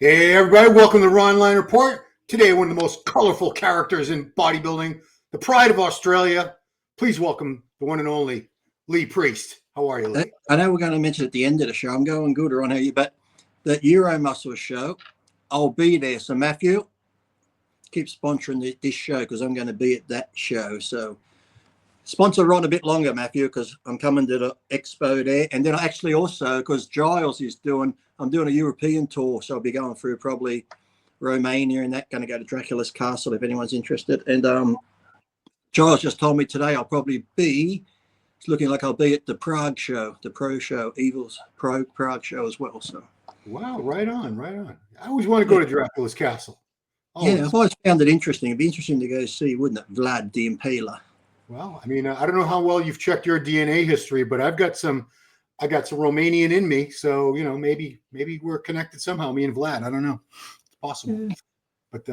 Hey everybody, welcome to the Ron Line Report. Today, one of the most colorful characters in bodybuilding, the pride of Australia. Please welcome the one and only Lee Priest. How are you, Lee? I know we're going to mention at the end of the show, I'm going good, Ron, how you, but that Euro Muscle show, I'll be there. So Matthew, keep sponsoring this show because I'm going to be at that show. So sponsor Ron a bit longer, Matthew, because I'm coming to the expo there. And then actually also because Giles is I'm doing a European tour. So I'll be going through probably Romania and that, going to go to Dracula's Castle if anyone's interested. And Giles just told me today I'll probably be, it's looking like I'll be at the Prague show, the Pro show, Evil's Prague show as well. So wow, right on, right on. I always want to go to Dracula's Castle. Always. Yeah, I've always found it interesting. It'd be interesting to go see, wouldn't it, Vlad the Impaler? Well, I mean, I don't know how well you've checked your DNA history, but I got some Romanian in me, so you know, maybe we're connected somehow. Me and Vlad, I don't know, it's possible. But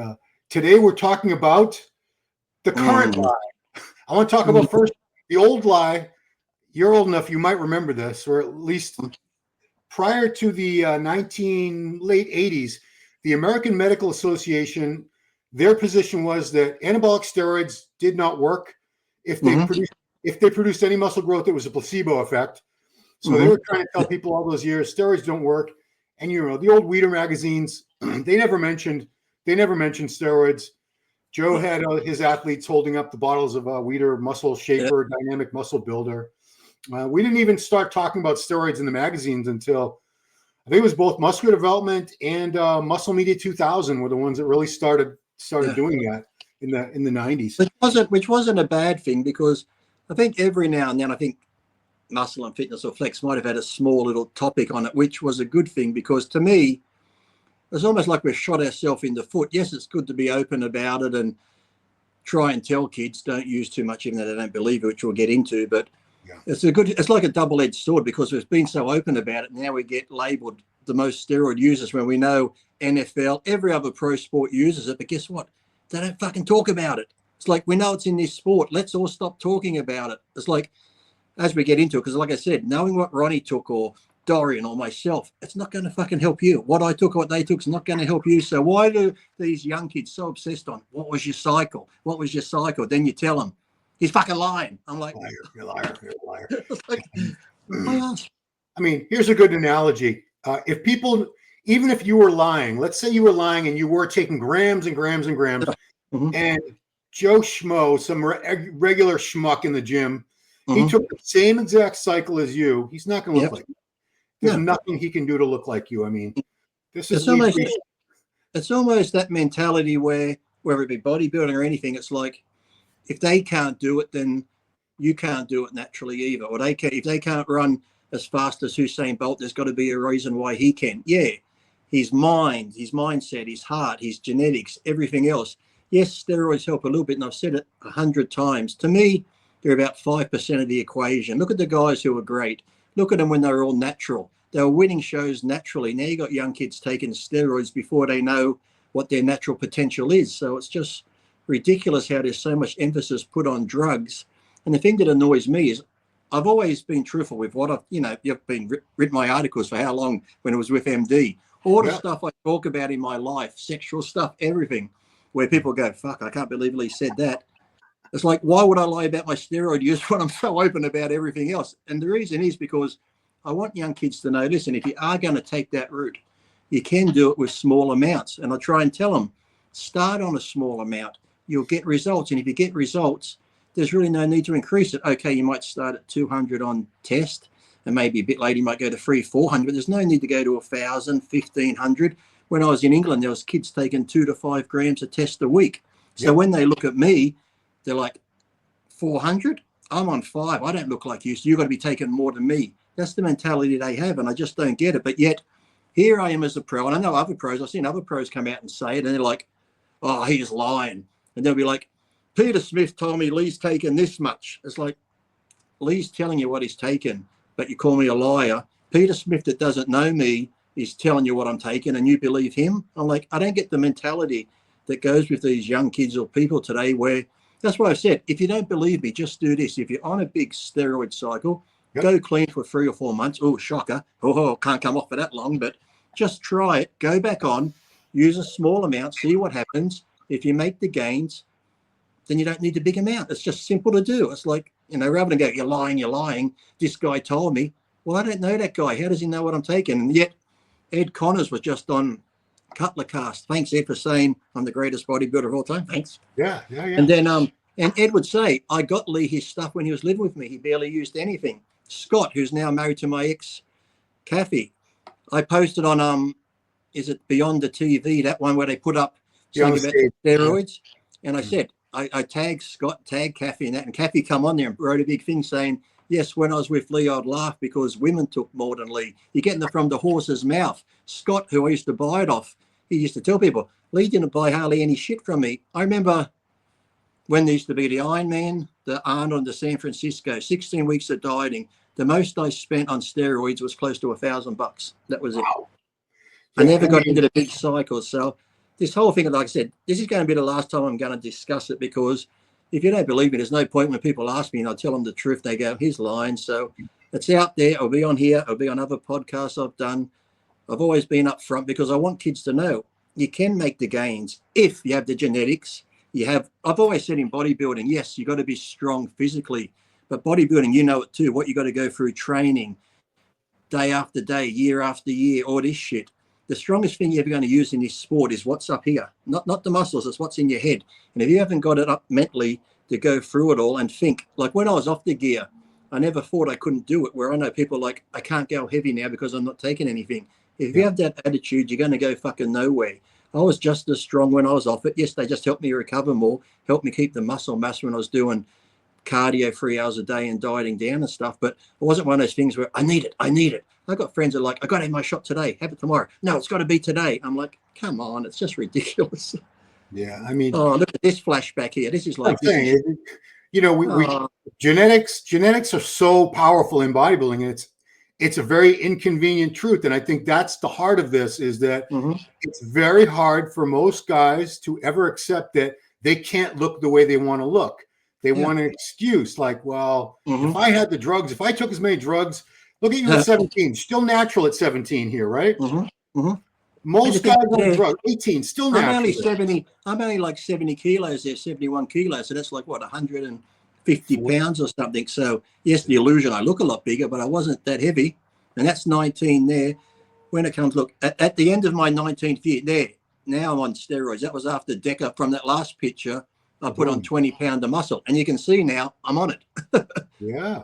today we're talking about the current lie. I want to talk about first the old lie. You're old enough, you might remember this, or at least prior to the late 80s, the American Medical Association, their position was that anabolic steroids did not work. If they produced any muscle growth, it was a placebo effect. So they were trying to tell people all those years steroids don't work. And you know, the old Weider magazines, they never mentioned steroids. Joe had his athletes holding up the bottles of Weider Muscle Shaper, Dynamic Muscle Builder. We didn't even start talking about steroids in the magazines until I think it was both Muscular Development and Muscle Media 2000 were the ones that really started doing that in the 90s. Which wasn't a bad thing, because I think every now and then I think Muscle and Fitness or Flex might have had a small little topic on it, which was a good thing, because to me it's almost like we've shot ourselves in the foot. Yes, it's good to be open about it and try and tell kids don't use too much, even though they don't believe it, which we'll get into. But it's like a double-edged sword, because we've been so open about it. Now we get labeled the most steroid users when we know NFL, every other pro sport uses it. But guess what? They don't fucking talk about it. It's like, we know it's in this sport. Let's all stop talking about it. It's like, as we get into it, because like I said, knowing what Ronnie took or Dorian or myself, it's not going to fucking help you. What I took or what they took is not going to help you. So why do these young kids so obsessed on what was your cycle? What was your cycle? Then you tell them he's fucking lying. I'm like, you're a liar. Like, I mean, here's a good analogy. If people, even if you were lying, let's say you were lying and you were taking grams and grams and grams, and Joe Schmo, some regular schmuck in the gym, he took the same exact cycle as you, he's not going to look like you. There's nothing he can do to look like you. I mean, this is it's almost that mentality where, whether it be bodybuilding or anything, it's like, if they can't do it, then you can't do it naturally either. Or if they can't run as fast as Usain Bolt, there's got to be a reason why he can. Yeah, his mind, his mindset, his heart, his genetics, everything else. Yes, steroids help a little bit, and I've said it 100 times. To me, they're about 5% of the equation. Look at the guys who are great. Look at them when they were all natural. They were winning shows naturally. Now you got young kids taking steroids before they know what their natural potential is. So it's just ridiculous how there's so much emphasis put on drugs. And the thing that annoys me is, I've always been truthful with what you've been written my articles for how long when it was with MD. All the stuff I talk about in my life, sexual stuff, everything, where people go, fuck, I can't believe Lee said that. It's like, why would I lie about my steroid use when I'm so open about everything else? And the reason is because I want young kids to know, listen, if you are going to take that route, you can do it with small amounts. And I try and tell them, start on a small amount. You'll get results. And if you get results, there's really no need to increase it. Okay, you might start at 200 on test, and maybe a bit later you might go to 300, 400. There's no need to go to 1,000, 1,500. When I was in England, there was kids taking 2 to 5 grams of test a week. So when they look at me, they're like, 400? I'm on 5. I don't look like you, so you've got to be taking more than me. That's the mentality they have, and I just don't get it. But yet, here I am as a pro, and I know other pros. I've seen other pros come out and say it, and they're like, oh, he's lying. And they'll be like, Peter Smith told me Lee's taken this much. It's like, Lee's telling you what he's taken, but you call me a liar. Peter Smith that doesn't know me is telling you what I'm taking, and you believe him? I'm like, I don't get the mentality that goes with these young kids or people today where, that's why I said, if you don't believe me, just do this. If you're on a big steroid cycle, go clean for 3 or 4 months. Oh, shocker. Oh, can't come off for that long. But just try it, go back on, use a small amount, see what happens. If you make the gains, then you don't need the big amount. It's just simple to do. It's like, you know, rather than go, you're lying. This guy told me. Well, I don't know that guy. How does he know what I'm taking? And yet Ed Connors was just on Cutler Cast. Thanks, Ed, for saying I'm the greatest bodybuilder of all time. Thanks. Yeah. And then and Ed would say, I got Lee his stuff when he was living with me. He barely used anything. Scott, who's now married to my ex, Kathy, I posted on is it Beyond the TV, that one where they put up something about steroids? And I said, I tagged Scott, tagged Kathy and that, and Kathy come on there and wrote a big thing saying, yes, when I was with Lee, I'd laugh because women took more than Lee. You're getting it from the horse's mouth. Scott, who I used to buy it off, he used to tell people, Lee didn't buy hardly any shit from me. I remember when there used to be the Ironman, the Arnold, and the San Francisco, 16 weeks of dieting. The most I spent on steroids was close to $1,000. That was it. Wow. I never got into the big cycle. So this whole thing, like I said, this is going to be the last time I'm going to discuss it, because if you don't believe me, there's no point when people ask me and I tell them the truth. They go, he's lying. So it's out there. It'll be on here. It'll be on other podcasts I've done. I've always been upfront because I want kids to know you can make the gains if you have the genetics. I've always said in bodybuilding, yes, you got to be strong physically, but bodybuilding, you know it too, what you got to go through training day after day, year after year, all this shit. The strongest thing you're ever going to use in this sport is what's up here, not the muscles, it's what's in your head. And if you haven't got it up mentally to go through it all and think, like when I was off the gear, I never thought I couldn't do it, where I know people like, I can't go heavy now because I'm not taking anything. If you have that attitude, you're going to go fucking nowhere. I was just as strong when I was off it. Yes, they just helped me recover more, helped me keep the muscle mass when I was doing cardio 3 hours a day and dieting down and stuff. But it wasn't one of those things where I need it. I got friends that are like, I got to have my shot today, have it tomorrow. No, it's got to be today. I'm like, come on, it's just ridiculous. Yeah, I mean, oh, look at this flashback here. This is like, you know, we genetics are so powerful in bodybuilding, and it's a very inconvenient truth. And I think that's the heart of this, is that it's very hard for most guys to ever accept that they can't look the way they want to look. They want an excuse like, well, if I had the drugs, if I took as many drugs, look at you at 17, still natural at 17 here, right? Most guys on drugs, 18, still natural. I'm only like 70 kilos there, 71 kilos. So that's like, what, 150 pounds or something. So yes, the illusion, I look a lot bigger, but I wasn't that heavy. And that's 19 there. When it comes, look, at the end of my 19th year there, now I'm on steroids. That was after DECA. From that last picture, I put on 20 pounds of muscle, and you can see now I'm on it. Yeah.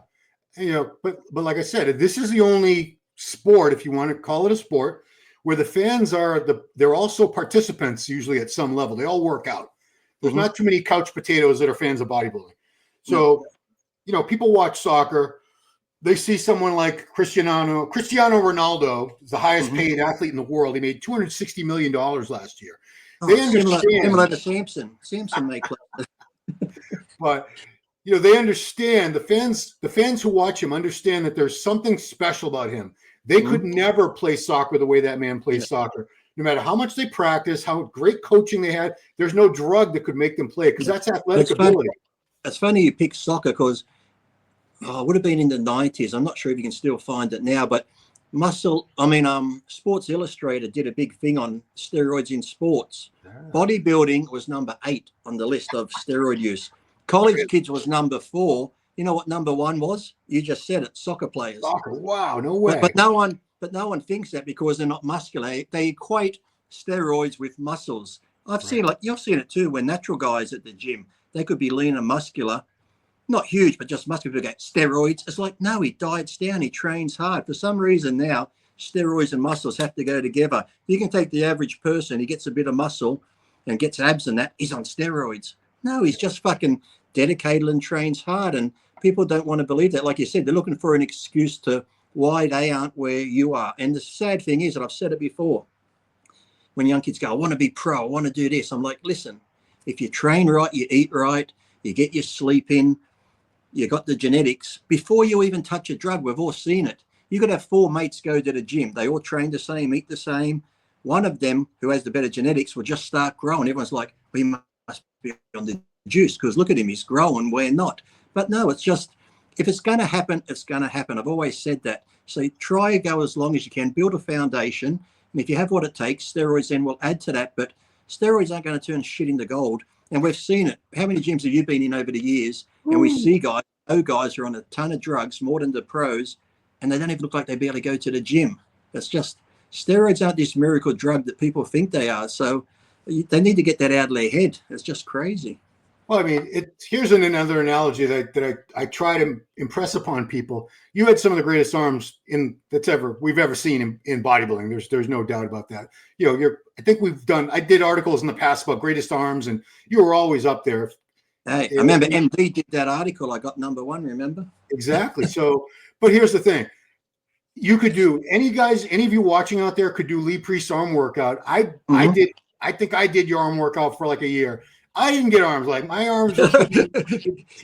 You know, but like I said, this is the only sport, if you want to call it a sport, where the fans they're also participants usually at some level. They all work out. There's not too many couch potatoes that are fans of bodybuilding. So, you know, people watch soccer. They see someone like Cristiano Ronaldo, the highest paid athlete in the world. He made $260 million last year. They understand. Similar to Samson. Samson made but you know, they understand, the fans who watch him understand that there's something special about him. They could never play soccer the way that man plays soccer. No matter how much they practice, how great coaching they had, there's no drug that could make them play, because that's athletic ability. It's funny you pick soccer, because it would have been in the 90s. I'm not sure if you can still find it now, but Sports Illustrated did a big thing on steroids in sports. Bodybuilding was number 8 on the list of steroid use. College kids was number 4. You know what number 1 was? You just said it. Soccer players. Soccer. Wow, no way. But no one thinks that, because they're not muscular. They equate steroids with muscles. I've seen you've seen it too, when natural guys at the gym, they could be lean and muscular, not huge, but just muscular. People get steroids. It's like, no, he diets down. He trains hard. For some reason now, steroids and muscles have to go together. You can take the average person, he gets a bit of muscle and gets abs and that, he's on steroids. No, he's just fucking dedicated and trains hard. And people don't want to believe that. Like you said, they're looking for an excuse to why they aren't where you are. And the sad thing is, and I've said it before, when young kids go, I want to be pro, I want to do this. I'm like, listen, if you train right, you eat right, you get your sleep in, you got the genetics, before you even touch a drug, we've all seen it. You could have 4 mates go to the gym. They all train the same, eat the same. One of them who has the better genetics will just start growing. Everyone's like, we must be on the juice, because look at him, he's growing, we're not. But no, it's just, if it's going to happen, it's going to happen. I've always said that. So try to go as long as you can, build a foundation. And if you have what it takes, steroids then will add to that. But steroids aren't going to turn shit into gold. And we've seen it. How many gyms have you been in over the years? And we see guys are on a ton of drugs, more than the pros, and they don't even look like they barely go to the gym. It's just, steroids aren't this miracle drug that people think they are. So they need to get that out of their head. It's just crazy. Well, I mean, here's another analogy that I try to impress upon people. You had some of the greatest arms we've ever seen in bodybuilding. There's no doubt about that. You know, I did articles in the past about greatest arms, and you were always up there. Hey, I remember MD did that article. I got #1, remember? Exactly. So, but here's the thing. You could do, any of you watching out there could do Lee Priest's arm workout. I think I did your arm workout for like a year. I didn't get arms. Like, my arms are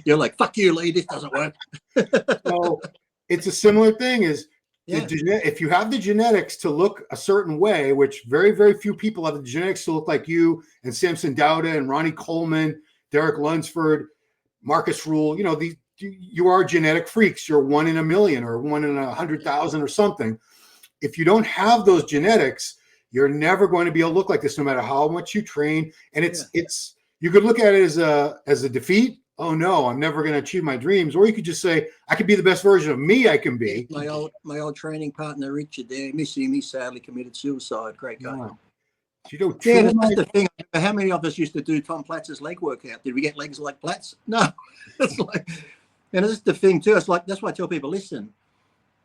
you're like, fuck you, Lee, this doesn't work. So it's a similar thing if you have the genetics to look a certain way, which very, very few people have the genetics to look like you and Samson Dauda and Ronnie Coleman, Derek Lunsford, Marcus Rule, you know, you are genetic freaks. You're 1 in a million or 1 in 100,000 or something. If you don't have those genetics, you're never going to be able to look like this, no matter how much you train. And it's you could look at it as a defeat. Oh no, I'm never going to achieve my dreams. Or you could just say, I could be the best version of me I can be. My old training partner, Richard, there, missing me, sadly committed suicide. Great guy. Wow. You know, that's the thing. How many of us used to do Tom Platz's leg workout? Did we get legs like Platz? No. It's like, and this is the thing too. It's like, that's why I tell people, listen,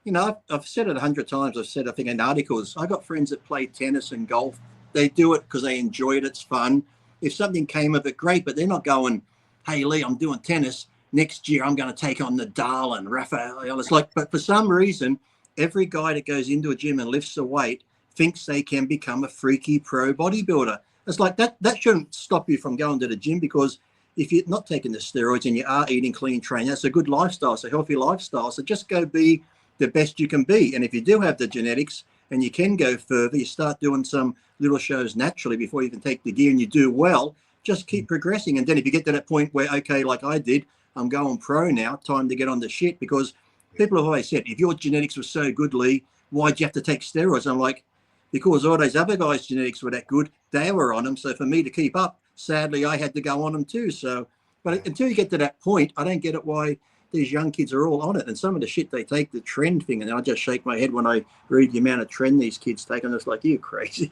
you know, I've said it 100 times. I've said, I think, in articles. I got friends that play tennis and golf. They do it because they enjoy it. It's fun. If something came of it, great. But they're not going, hey, Lee, I'm doing tennis. Next year, I'm going to take on Nadal and Rafael. It's like, but for some reason, every guy that goes into a gym and lifts a weight thinks they can become a freaky pro bodybuilder. It's like that shouldn't stop you from going to the gym, because if you're not taking the steroids and you are eating clean, training, that's a good lifestyle. It's a healthy lifestyle. So just go be the best you can be. And if you do have the genetics and you can go further, you start doing some little shows naturally before you can take the gear, and you do well, just keep progressing. And then if you get to that point where, okay, like I did, I'm going pro now, time to get on the shit, because people have always said, if your genetics were so good, Lee, why'd you have to take steroids? I'm like, because all those other guys' genetics were that good, they were on them. So for me to keep up, sadly, I had to go on them too. So, but until you get to that point, I don't get it why these young kids are all on it. And some of the shit they take, the trend thing, and I just shake my head when I read the amount of trend these kids take. I'm just like, you're crazy.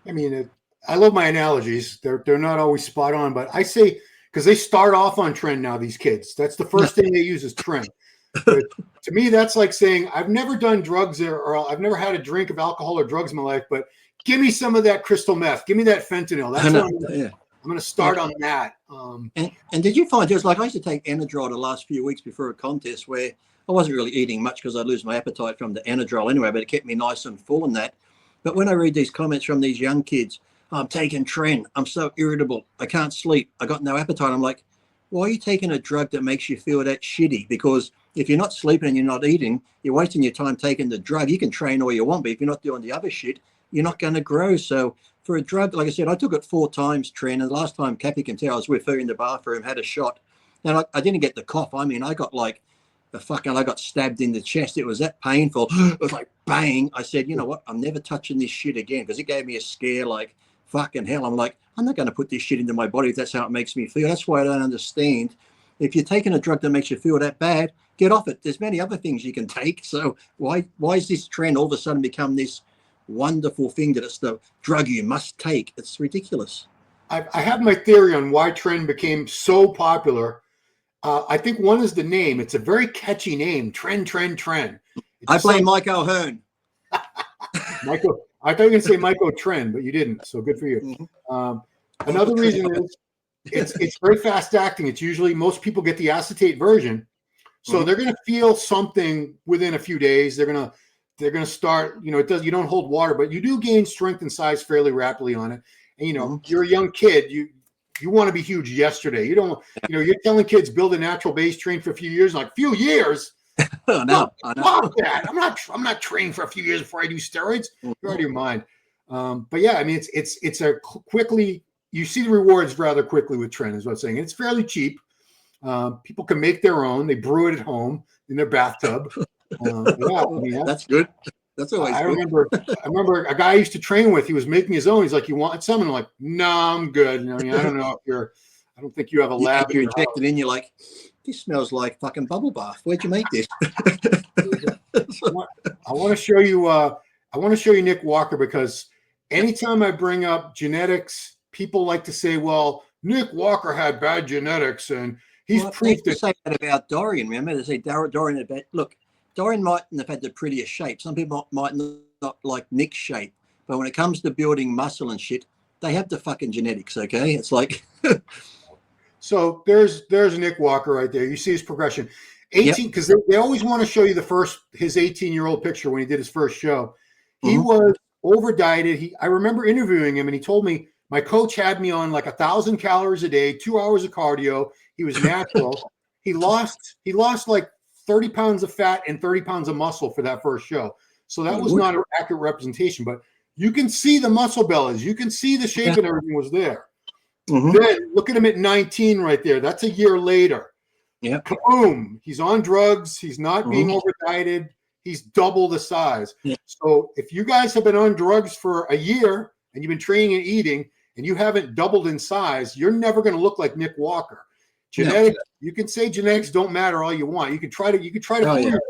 I mean, I love my analogies. They're not always spot on, but I say, because they start off on trend now, these kids. That's the first thing they use is trend. But to me, that's like saying, I've never done drugs or I've never had a drink of alcohol or drugs in my life, but give me some of that crystal meth. Give me that fentanyl. That's what I'm going to start on that. And did you find, just like I used to take Anadrol the last few weeks before a contest, where I wasn't really eating much because I'd lose my appetite from the Anadrol anyway, but it kept me nice and full and that. But when I read these comments from these young kids, I'm taking tren, I'm so irritable, I can't sleep, I got no appetite. I'm like, why are you taking a drug that makes you feel that shitty? Because if you're not sleeping and you're not eating, you're wasting your time taking the drug. You can train all you want, but if you're not doing the other shit, you're not going to grow. So for a drug, like I said, I took it 4 times, tren, and the last time Cappy can tell, I was with her in the bathroom, had a shot, and I didn't get the cough. I mean, I got like I got stabbed in the chest. It was that painful. It was like bang. I said, you know what? I'm never touching this shit again, because it gave me a scare like fucking hell. I'm like, I'm not going to put this shit into my body if that's how it makes me feel. That's why I don't understand. If you're taking a drug that makes you feel that bad, get off it. There's many other things you can take. So why is this trend all of a sudden become this wonderful thing that it's the drug you must take? It's ridiculous. I have my theory on why trend became so popular. I think one is the name. It's a very catchy name, trend. I blame Mike O'Hearn. Michael, I thought you were going to say Michael Trend, but you didn't. So good for you. Another reason is it's very fast acting. It's usually, most people get the acetate version, so they're going to feel something within a few days. They're going to start. You know, you don't hold water, but you do gain strength and size fairly rapidly on it. And you know, you're a young kid. You want to be huge yesterday. You don't. You know, you're telling kids build a natural base, train for a few years. Like, few years. I know. Fuck that. I'm not training for a few years before I do steroids. You're out of your mind. But yeah, I mean, it's a quickly, you see the rewards rather quickly with trend, is what I'm saying. It's fairly cheap. People can make their own. They brew it at home in their bathtub. Yeah, I mean, that's good. That's always I good. remember a guy I used to train with. He was making his own. He's like, "You want some?" And I'm like, "No, I'm good." I mean, I don't know if you're. I don't think you have a lab. You inject it in. You're like, this smells like fucking bubble bath. Where'd you make this? I want to show you. I want to show you Nick Walker, because anytime I bring up genetics, people like to say, "Well, Nick Walker had bad genetics, and he's proof they that." say that about Dorian. Remember, they say Dorian had bad. Look, Dorian mightn't have had the prettiest shape. Some people might not like Nick's shape, but when it comes to building muscle and shit, they have the fucking genetics. Okay, it's like. So there's Nick Walker right there. You see his progression. 18, because they always want to show you his 18-year-old picture when he did his first show. He was over dieted. I remember interviewing him, and he told me, my coach had me on like 1,000 calories a day, 2 hours of cardio. He was natural. He lost like 30 pounds of fat and 30 pounds of muscle for that first show. So that was not an accurate representation, but you can see the muscle bellies. You can see the shape and everything was there. Then look at him at 19 right there. That's a year later. Yeah. Boom. He's on drugs. He's not being over dieted. He's double the size. Yeah. So if you guys have been on drugs for a year and you've been training and eating and you haven't doubled in size, you're never going to look like Nick Walker. Genetics, you can say genetics don't matter all you want. You can try to fool yourself,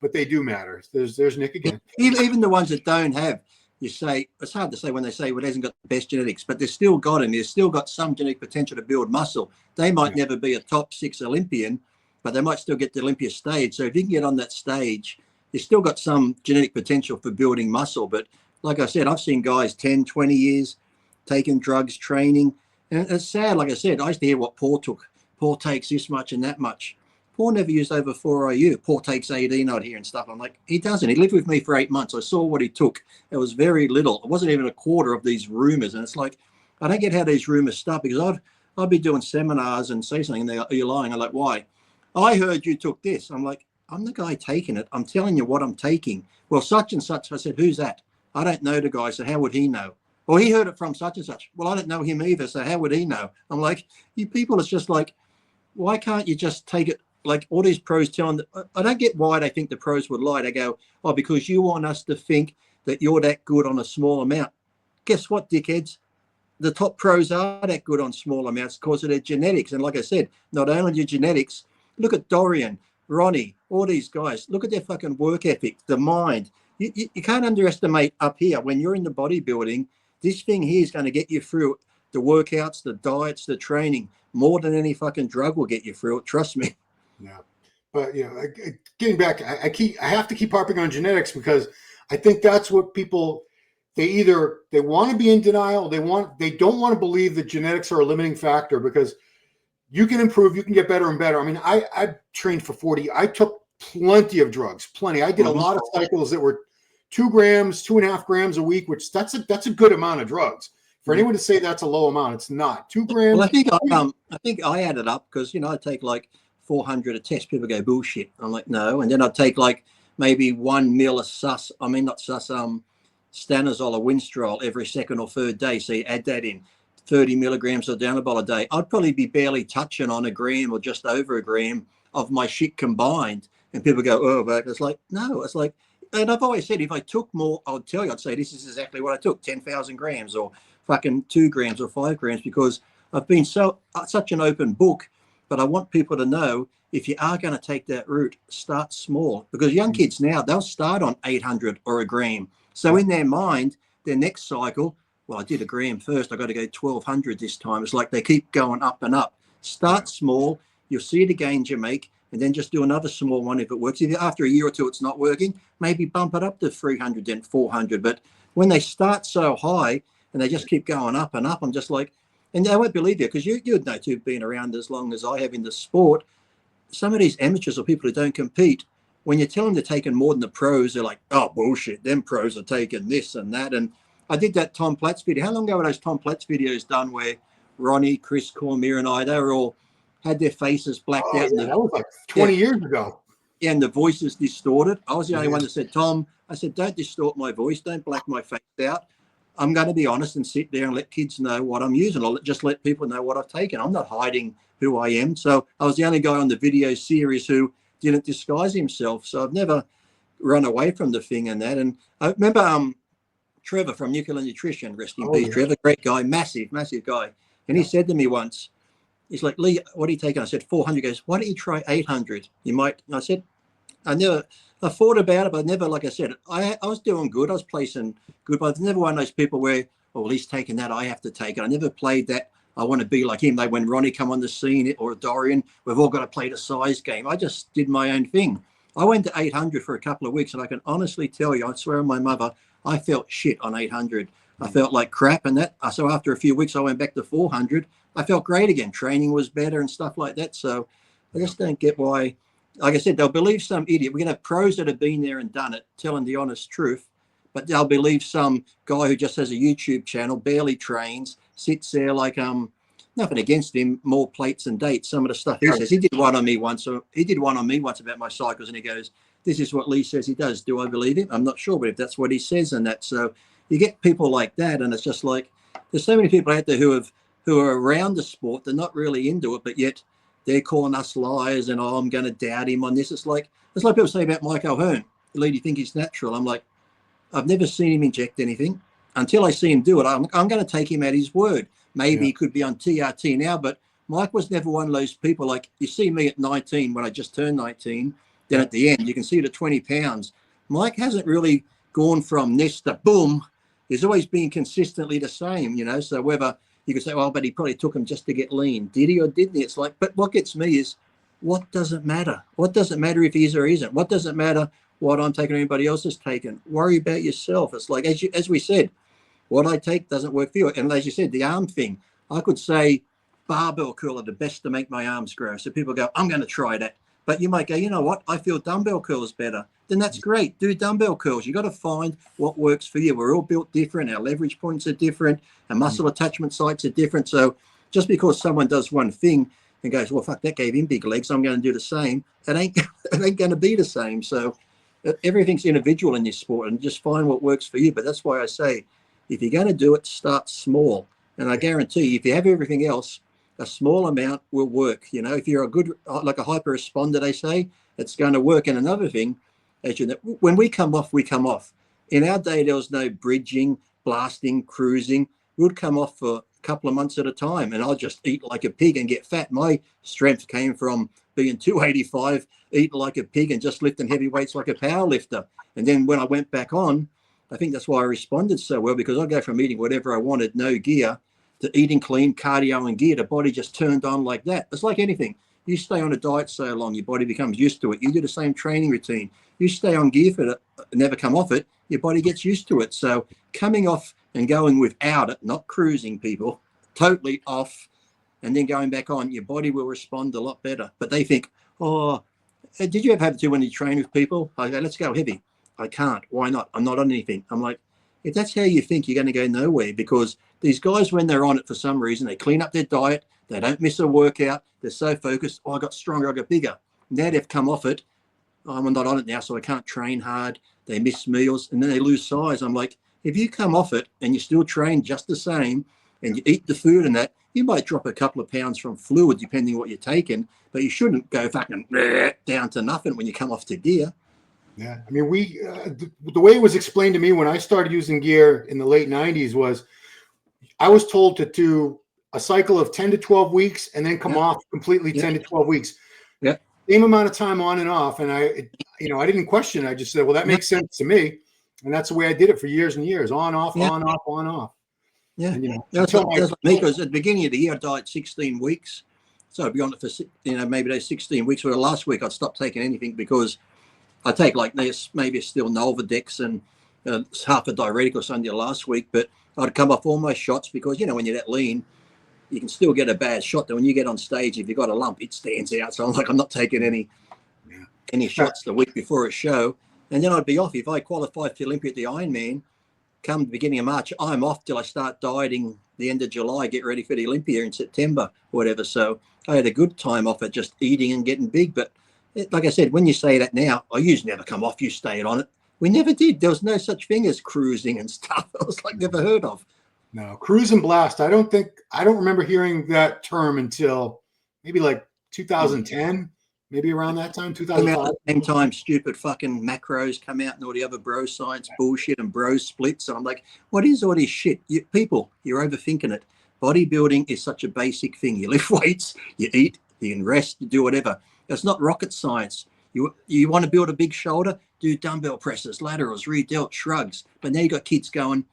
but they do matter. There's Nick again. Even the ones that don't have, you say, it's hard to say when they say, well, it hasn't got the best genetics, but they've still got him. They've still got some genetic potential to build muscle. They might never be a top 6 Olympian, but they might still get the Olympia stage. So if you can get on that stage, you've still got some genetic potential for building muscle. But like I said, I've seen guys 10, 20 years taking drugs, training. And it's sad. Like I said, I used to hear what Paul took. Paul takes this much and that much. Paul never used over 4 IU. Paul takes 18 out here and stuff. I'm like, he doesn't. He lived with me for 8 months. I saw what he took. It was very little. It wasn't even a quarter of these rumors. And it's like, I don't get how these rumors start, because I'd be doing seminars and say something and they go, are you lying? I'm like, why? I heard you took this. I'm like, I'm the guy taking it. I'm telling you what I'm taking. Well, such and such. I said, who's that? I don't know the guy. So how would he know? Well, he heard it from such and such. Well, I don't know him either. So how would he know? I'm like, you people, it's just like, why can't you just take it? Like all these pros telling, I don't get why they think the pros would lie. They go, oh, because you want us to think that you're that good on a small amount. Guess what, dickheads? The top pros are that good on small amounts because of their genetics. And like I said, not only your genetics, look at Dorian, Ronnie, all these guys. Look at their fucking work ethic, the mind. You can't underestimate up here when you're in the bodybuilding. This thing here is going to get you through the workouts, the diets, the training, more than any fucking drug will get you through it. Trust me. Yeah, but getting back, I have to keep harping on genetics, because I think that's what people, they want to be in denial, they don't want to believe that genetics are a limiting factor, because you can improve, you can get better and better. I mean, I trained for 40. I took plenty of drugs, plenty. I did a lot of cycles that were 2 grams, 2.5 grams a week, which that's a good amount of drugs. For anyone to say that's a low amount, it's not. 2 grams. Well, I think I added up because I take like 400 a test. People go bullshit. I'm like, no. And then I'd take like maybe 1 mil of stanozol or Winstrol every second or third day. So you add that in, 30 milligrams of Danabol a day. I'd probably be barely touching on a gram or just over a gram of my shit combined. And people go, oh, but it's like, no, it's like, and I've always said, if I took more, I'd tell you, I'd say, this is exactly what I took, 10,000 grams or fucking 2 grams or 5 grams, because I've been such an open book. But I want people to know, if you are going to take that route, start small, because young kids now, they'll start on 800 or a gram. So in their mind, their next cycle, well, I did a gram first, I got to go 1,200 this time. It's like they keep going up and up. Start small, you'll see the gains you make, and then just do another small one if it works. If after a year or two it's not working, maybe bump it up to 300, then 400. But when they start so high and they just keep going up and up, I'm just like, and I won't believe you, because you'd know too, being around as long as I have in the sport, some of these amateurs or people who don't compete, when you tell them they're taking more than the pros, they're like, oh, bullshit, them pros are taking this and that. And I did that Tom Platz video. How long ago were those Tom Platz videos done where Ronnie, Chris Cormier and I, they were all had their faces blacked out? Yeah, that was like 20 years ago. Yeah, and the voices distorted. I was the only one that said, Tom, I said, don't distort my voice. Don't black my face out. I'm going to be honest and sit there and let kids know what I'm using. I'll just let people know what I've taken. I'm not hiding who I am. So I was the only guy on the video series who didn't disguise himself. So I've never run away from the thing and that. And I remember Trevor from Nuclear Nutrition, rest in peace. Yeah. Trevor, great guy, massive guy. And he said to me once, he's like, Lee, what are you taking? I said, 400. He goes, why don't you try 800? You might. And I said, I thought about it, but never, like I said, I was doing good. I was placing good, but I was never one of those people where, oh, well, he's taking that, I have to take it. I never played that. I want to be like him. Like when Ronnie come on the scene or Dorian, we've all got to play the size game. I just did my own thing. I went to 800 for a couple of weeks, and I can honestly tell you, I swear on my mother, I felt shit on 800. I felt like crap, and that. So after a few weeks, I went back to 400. I felt great again. Training was better and stuff like that. So I just don't get why. Like I said, they'll believe some idiot. We're going to have pros that have been there and done it, telling the honest truth, but they'll believe some guy who just has a YouTube channel, barely trains, sits there like nothing against him, more plates and dates. Some of the stuff he says. He did one on me once. So he did one on me once about my cycles, and he goes, "This is what Lee says he does." Do I believe him? I'm not sure, but if that's what he says and that, so you get people like that, and it's just like there's so many people out there who are around the sport. They're not really into it, but yet they're calling us liars and, oh, I'm going to doubt him on this. It's like people say about Mike O'Hearn. Lee, do you think he's natural? I'm like, I've never seen him inject anything. Until I see him do it, I'm going to take him at his word. Maybe he could be on TRT now, but Mike was never one of those people. Like you see me at 19 when I just turned 19, then at the end, you can see the 20 pounds. Mike hasn't really gone from this to boom. He's always been consistently the same, you know, so whether you could say, well, but he probably took him just to get lean. Did he or didn't he? It's like, but what gets me is, what does it matter? What does it matter if he is or isn't? What does it matter what I'm taking or anybody else is taking? Worry about yourself. It's like, as we said, what I take doesn't work for you. And as you said, the arm thing, I could say barbell curl are the best to make my arms grow. So people go, I'm going to try that. But you might go, you know what? I feel dumbbell curls better. Then that's great. Do dumbbell curls. You got to find what works for you. We're all built different. Our leverage points are different. Our muscle attachment sites are different. So just because someone does one thing and goes, well, fuck, that gave him big legs, I'm going to do the same. It ain't going to be the same. So everything's individual in this sport, and just find what works for you. But that's why I say, if you're going to do it, start small. And I guarantee you, if you have everything else, a small amount will work. You know, if you're a good, like a hyper responder, they say, it's going to work. And another thing, as you know, when we come off, we come off. In our day, there was no bridging, blasting, cruising. We'd come off for a couple of months at a time, and I'll just eat like a pig and get fat. My strength came from being 285, eating like a pig and just lifting heavy weights like a power lifter. And then when I went back on, I think that's why I responded so well, because I go from eating whatever I wanted, no gear, to eating clean, cardio and gear. The body just turned on like that. It's like anything. You stay on a diet so long, your body becomes used to it. You do the same training routine. You stay on gear for it, never come off it, your body gets used to it. So coming off and going without it, not cruising, people, totally off, and then going back on, your body will respond a lot better. But they think, oh, did you ever have to when you train with people? I go, let's go heavy. I can't. Why not? I'm not on anything. I'm like, if that's how you think, you're going to go nowhere, because these guys, when they're on it for some reason, they clean up their diet. They don't miss a workout. They're so focused. Oh, I got stronger. I got bigger. Now they've come off it. Oh, I'm not on it now, so I can't train hard. They miss meals, and then they lose size. I'm like, if you come off it and you still train just the same and you eat the food and that, you might drop a couple of pounds from fluid, depending what you're taking, but you shouldn't go fucking down to nothing when you come off to gear. Yeah. I mean, the way it was explained to me when I started using gear in the late 90s was I was told to do a cycle of 10 to 12 weeks and then come off completely 10 to 12 weeks. Yeah. Same amount of time on and off. And I didn't question it. I just said, well, that makes sense to me. And that's the way I did it for years and years, on, off, on, off, on, off. Yeah. And, that's like me, because at the beginning of the year, I died 16 weeks. So I'd be on it for, maybe those 16 weeks. Or the last week, I'd stop taking anything, because I take like this, maybe still Nolvadex and half a diuretic or something last week, but I'd come off all my shots, because, when you're that lean, you can still get a bad shot. That when you get on stage, if you've got a lump, it stands out. So I'm not taking any shots the week before a show. And then I'd be off. If I qualified for Olympia at the Ironman, come the beginning of March, I'm off till I start dieting the end of July, get ready for the Olympia in September or whatever. So I had a good time off at just eating and getting big. But like I said, when you say that now, you never come off, you stayed on it. We never did. There was no such thing as cruising and stuff. I was like, never heard of. No, cruise and blast. I don't remember hearing that term until maybe like 2010, maybe around that time, Come 2005. out at the same time, stupid fucking macros come out and all the other bro science bullshit and bro splits. And I'm like, what is all this shit? People, you're overthinking it. Bodybuilding is such a basic thing. You lift weights, you eat, you can rest, you do whatever. It's not rocket science. You want to build a big shoulder, do dumbbell presses, laterals, re-delt, shrugs. But now you got kids going,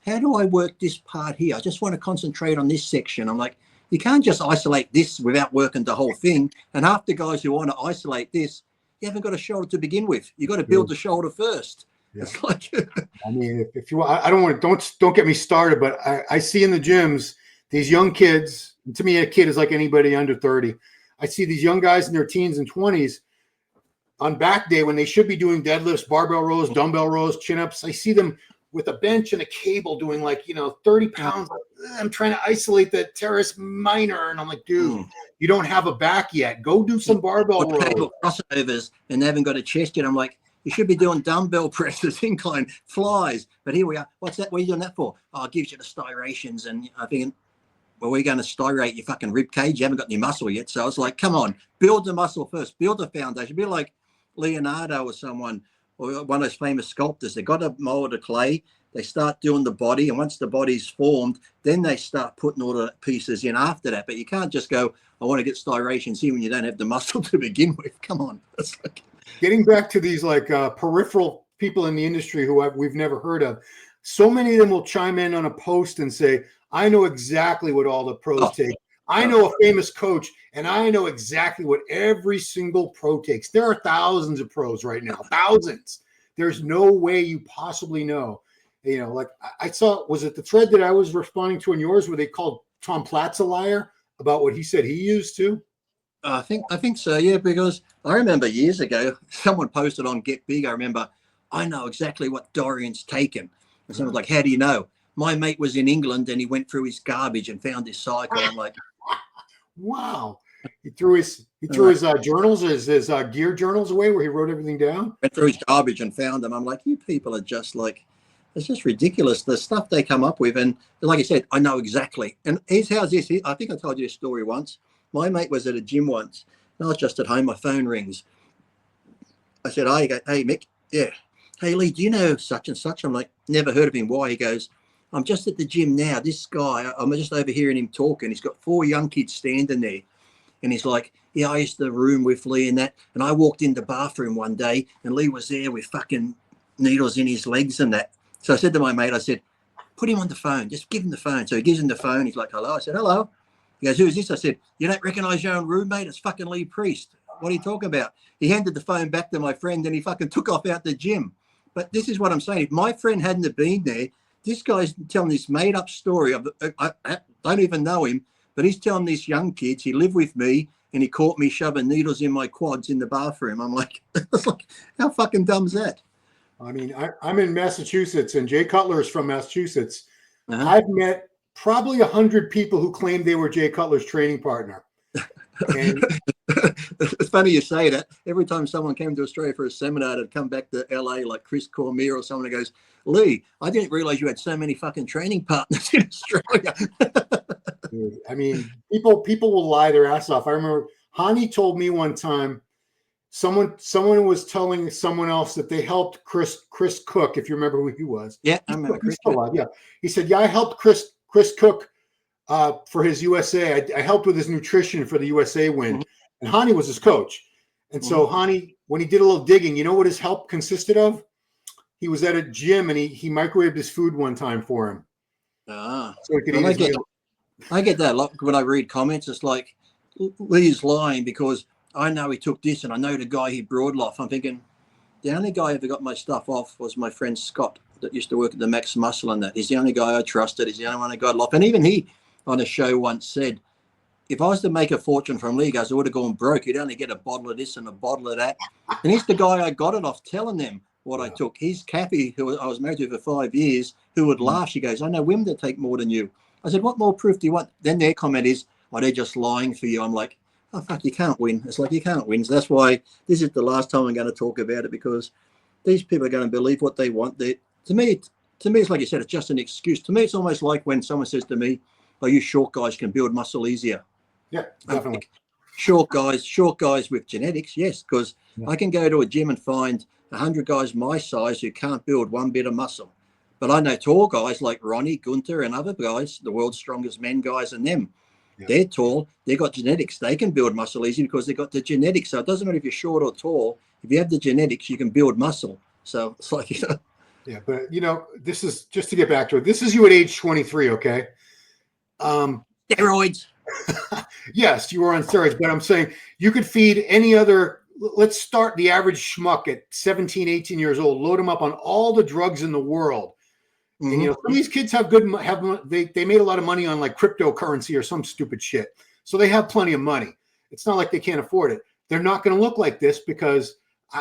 how do I work this part here? I just want to concentrate on this section. I'm like, you can't just isolate this without working the whole thing. And half the guys who want to isolate this, you haven't got a shoulder to begin with. You got to build the shoulder first. Yeah. It's like, I mean, if you, I don't want to, don't get me started, but I see in the gyms these young kids. To me, a kid is like anybody under 30. I see these young guys in their teens and 20s on back day when they should be doing deadlifts, barbell rows, dumbbell rows, chin-ups. I see them with a bench and a cable doing 30 pounds. I'm trying to isolate the teres minor. And I'm like, dude, you don't have a back yet. Go do some barbell rows. Crossovers and they haven't got a chest yet. I'm like, you should be doing dumbbell presses, incline, flies. But here we are. What's that? What are you doing that for? Oh, it gives you the styrations. And I think, well, we're going to styrate your fucking rib cage. You haven't got any muscle yet. So I was like, come on, build the muscle first. Build the foundation. Be like Leonardo or someone, or one of those famous sculptors. They got a mold of clay. They start doing the body, and once the body's formed, then they start putting all the pieces in after that. But you can't just go, I want to get styrations here when you don't have the muscle to begin with. Come on. That's like... Getting back to these peripheral people in the industry who we've never heard of, so many of them will chime in on a post and say, I know exactly what all the pros take. I know a famous coach, and I know exactly what every single pro takes. There are thousands of pros right now, thousands. There's no way you possibly know. Like I saw, was it the thread that I was responding to in yours where they called Tom Platz a liar about what he said he used too? I think so, yeah, because I remember years ago, someone posted on Get Big, I remember, I know exactly what Dorian's taken. And someone's like, how do you know? My mate was in England and he went through his garbage and found his cycle. I'm like, wow. He threw his journals, his gear journals away where he wrote everything down. Went through his garbage and found them. I'm like, you people are just like, it's just ridiculous, the stuff they come up with. And like I said, I know exactly. And here's how's this. I think I told you a story once. My mate was at a gym once. And I was just at home. My phone rings. I said, hey, Mick. Yeah. Hey, Lee, do you know such and such? I'm like, never heard of him. Why? He goes, I'm just at the gym now. This guy, I'm just overhearing him talking. He's got 4 young kids standing there. And he's like, yeah, I used to room with Lee and that. And I walked in the bathroom one day and Lee was there with fucking needles in his legs and that. So I said to my mate, I said, put him on the phone. Just give him the phone. So he gives him the phone. He's like, hello. I said, hello. He goes, who is this? I said, you don't recognize your own roommate? It's fucking Lee Priest. What are you talking about? He handed the phone back to my friend and he fucking took off out the gym. But this is what I'm saying. If my friend hadn't have been there, this guy's telling this made up story of, I don't even know him, but he's telling these young kids, he lived with me and he caught me shoving needles in my quads in the bathroom. I'm like, it's like, how fucking dumb's that? I mean, I'm in Massachusetts and Jay Cutler is from Massachusetts. I've met probably 100 people who claimed they were Jay Cutler's training partner. And it's funny you say that. Every time someone came to Australia for a seminar, they'd come back to LA like Chris Cormier or someone who goes, Lee, I didn't realize you had so many fucking training partners in Australia. I mean, people will lie their ass off. I remember Hani told me one time, someone was telling someone else that they helped Chris Cook, if you remember who he was. Yeah, I remember Chris. Yeah. He said, yeah, I helped Chris Cook for his USA. I helped with his nutrition for the USA win. Mm-hmm. And Hani was his coach. And so Hani, when he did a little digging, you know what his help consisted of? He was at a gym and he microwaved his food one time for him. So he could I get that a lot when I read comments. It's like, Lee's lying because I know he took this and I know the guy he brought off. I'm thinking, the only guy I ever got my stuff off was my friend Scott that used to work at the Max Muscle and that. He's the only guy I trusted. He's the only one I got off. And even he on a show once said, if I was to make a fortune from Lee, guys, I would have gone broke. You'd only get a bottle of this and a bottle of that. And he's the guy I got it off telling them what I took. He's Kathy, who I was married to for 5 years, who would laugh. She goes, I know women that take more than you. I said, what more proof do you want? Then their comment is, oh, they're just lying for you. I'm like, oh, fuck, you can't win. It's like you can't win. So that's why this is the last time I'm going to talk about it, because these people are going to believe what they want. To me, it's like you said, it's just an excuse. To me, it's almost like when someone says to me, oh, you short guys can build muscle easier. Yeah, definitely. short guys with genetics, yes, because I can go to a gym and find 100 guys my size who can't build one bit of muscle. But I know tall guys like Ronnie, Gunther, and other guys, the world's strongest men guys, and them. Yeah. They're tall. They've got genetics. They can build muscle easy because they've got the genetics. So it doesn't matter if you're short or tall. If you have the genetics, you can build muscle. So it's like, you know. Yeah, but, you know, this is, just to get back to it, this is you at age 23, okay? Steroids. Yes, you were on steroids, but I'm saying you could feed any other. Let's start the average schmuck at 17, 18 years old, load them up on all the drugs in the world. And, you know, some of these kids they made a lot of money on like cryptocurrency or some stupid shit. So they have plenty of money. It's not like they can't afford it. They're not going to look like this because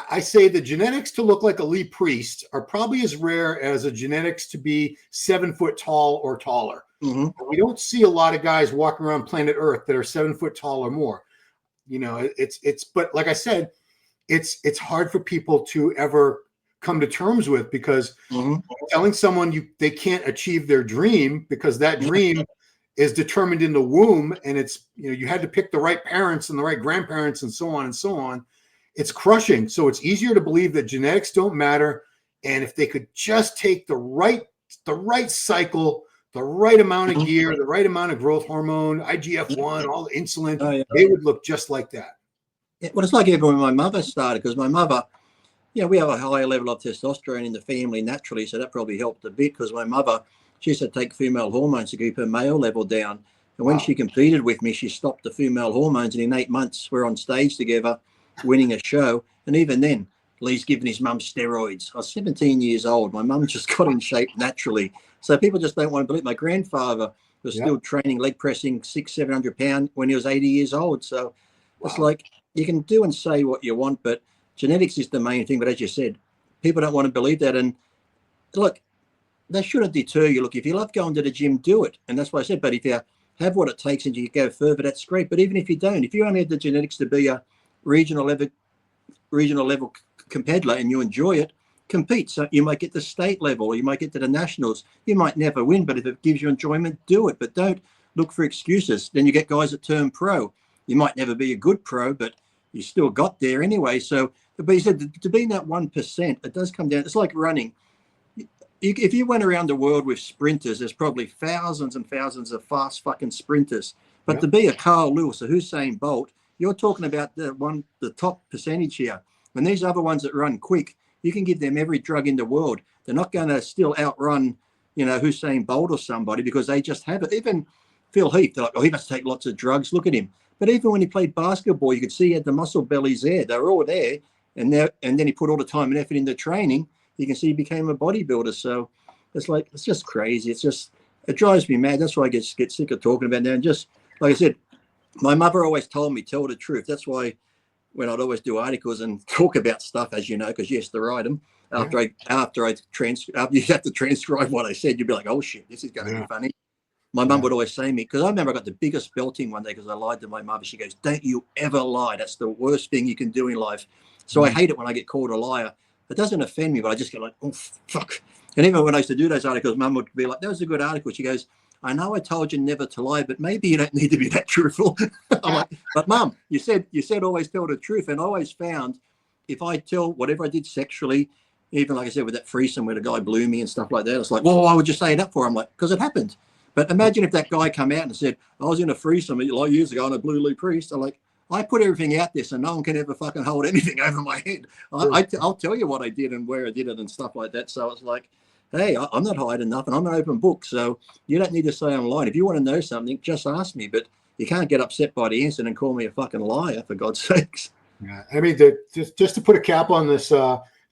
I say the genetics to look like a Lee Priest are probably as rare as a genetics to be 7 foot tall or taller. We don't see a lot of guys walking around planet Earth that are 7 foot tall or more. You know, but like I said, it's hard for people to ever come to terms with because telling someone they can't achieve their dream because that dream is determined in the womb, and it's, you know, you had to pick the right parents and the right grandparents and so on and so on. It's crushing. So it's easier to believe that genetics don't matter, and if they could just take the right cycle, the right amount of gear, the right amount of growth hormone, IGF-1, all the insulin, they would look just like that. Yeah, well, it's like even when my mother started, because my mother, you know, we have a higher level of testosterone in the family naturally, so that probably helped a bit because my mother, she used to take female hormones to keep her male level down. And when she competed with me, she stopped the female hormones, and in 8 months, we're on stage together, winning a show. And even then, Lee's giving his mum steroids. I was 17 years old. My mum just got in shape naturally. So people just don't want to believe. My grandfather was still training leg pressing 600-700 pounds when he was 80 years old. So it's like you can do and say what you want, but genetics is the main thing. But as you said, people don't want to believe that. And look, that shouldn't deter you. Look, if you love going to the gym, do it. And that's what I said. But if you have what it takes and you go further, that's great. But even if you don't, if you only have the genetics to be a regional level competitor and you enjoy it, compete. So you might get the state level, or you might get to the nationals. You might never win, but if it gives you enjoyment, do it. But don't look for excuses. Then you get guys that turn pro. You might never be a good pro, but you still got there anyway. So, but you said to be in that 1%, it does come down. It's like running. If you went around the world with sprinters, there's probably thousands and thousands of fast fucking sprinters. But to be a Carl Lewis, a Usain Bolt, you're talking about the top percentage here. And these other ones that run quick, you can give them every drug in the world. They're not going to still outrun, you know, Usain Bolt or somebody because they just have it. Even Phil Heath, they're like, oh, he must take lots of drugs. Look at him. But even when he played basketball, you could see he had the muscle bellies there. They were all there. And then he put all the time and effort into training. You can see he became a bodybuilder. So it's just crazy. It drives me mad. That's why I get sick of talking about that. And just like I said, my mother always told me, tell the truth. That's why when I'd always do articles and talk about stuff, as you know, because you have to write them. After you have to transcribe what I said, you'd be like, oh shit, this is going to be funny. My mum would always say to me, because I remember I got the biggest belting one day because I lied to my mother. She goes, don't you ever lie. That's the worst thing you can do in life. So I hate it when I get called a liar. It doesn't offend me, but I just get like, oh, fuck. And even when I used to do those articles, Mum would be like, that was a good article. She goes, I know I told you never to lie, but maybe you don't need to be that truthful. I'm like, but Mum, you said always tell the truth. And I always found if I tell whatever I did sexually, even like I said, with that threesome where the guy blew me and stuff like that, it's like, well, why would you say it up for? I'm like, because it happened. But imagine if that guy come out and said, I was in a threesome like years ago and I blew Lee Priest. I'm like, I put everything out there so no one can ever fucking hold anything over my head. I'll tell you what I did and where I did it and stuff like that. So it's like, hey, I'm not hiding nothing. I'm an open book. So you don't need to say I'm lying. If you want to know something, just ask me. But you can't get upset by the answer and call me a fucking liar, for God's sakes. Yeah, I mean, just to put a cap on this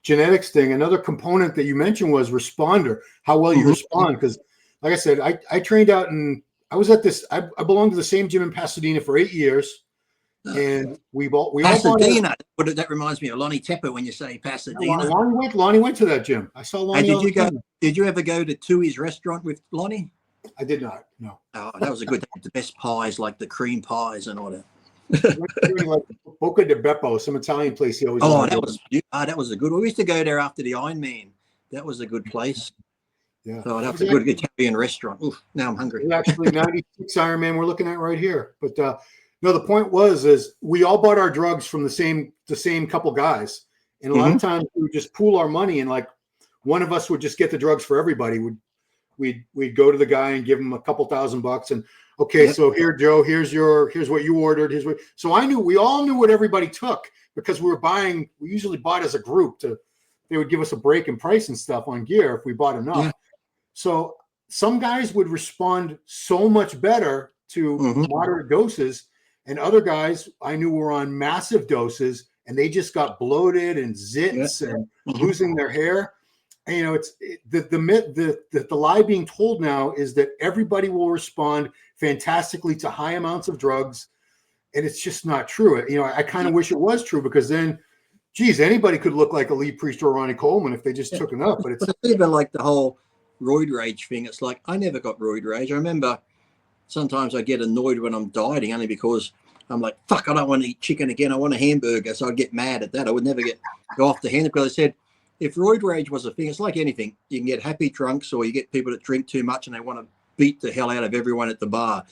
genetics thing, another component that you mentioned was responder, how well you respond. Because like I said, I trained out I was at this, I belonged to the same gym in Pasadena for 8 years. And we all Pasadena. But that reminds me of Lonnie Tepper when you say Pasadena. Lonnie went to that gym. I saw Lonnie. Did you ever go to Tui's restaurant with Lonnie? I did not. No. Oh, that was a good. The best pies, like the cream pies and all that. Like Boca de Beppo, some Italian place. He always. Oh, that was a good one. We used to go there after the Ironman. That was a good place. Yeah. Oh, that was a good Italian restaurant. Oof, now I'm hungry. Actually, 96 Ironman we're looking at right here, but. No, the point is we all bought our drugs from the same couple guys. And a lot of times we would just pool our money, and like one of us would just get the drugs for everybody. We'd go to the guy and give him a couple $1,000 and okay, so here, Joe, here's what you ordered. So we all knew what everybody took because we usually bought as a group they would give us a break in price and stuff on gear if we bought enough. Yeah. So some guys would respond so much better to moderate doses, and other guys I knew were on massive doses and they just got bloated and zits and losing their hair. And, you know, the lie being told now is that everybody will respond fantastically to high amounts of drugs, and it's just not true. You know, I kind of wish it was true, because then, geez, anybody could look like a Lee Priest or Ronnie Coleman if they just took enough. But it's even like the whole roid rage thing. It's like, I never got roid rage. I remember sometimes I get annoyed when I'm dieting, only because I'm like, fuck, I don't want to eat chicken again. I want a hamburger. So I'd get mad at that. I would never go off the handle, because I said, if roid rage was a thing, it's like anything. You can get happy drunks, or you get people that drink too much and they want to beat the hell out of everyone at the bar.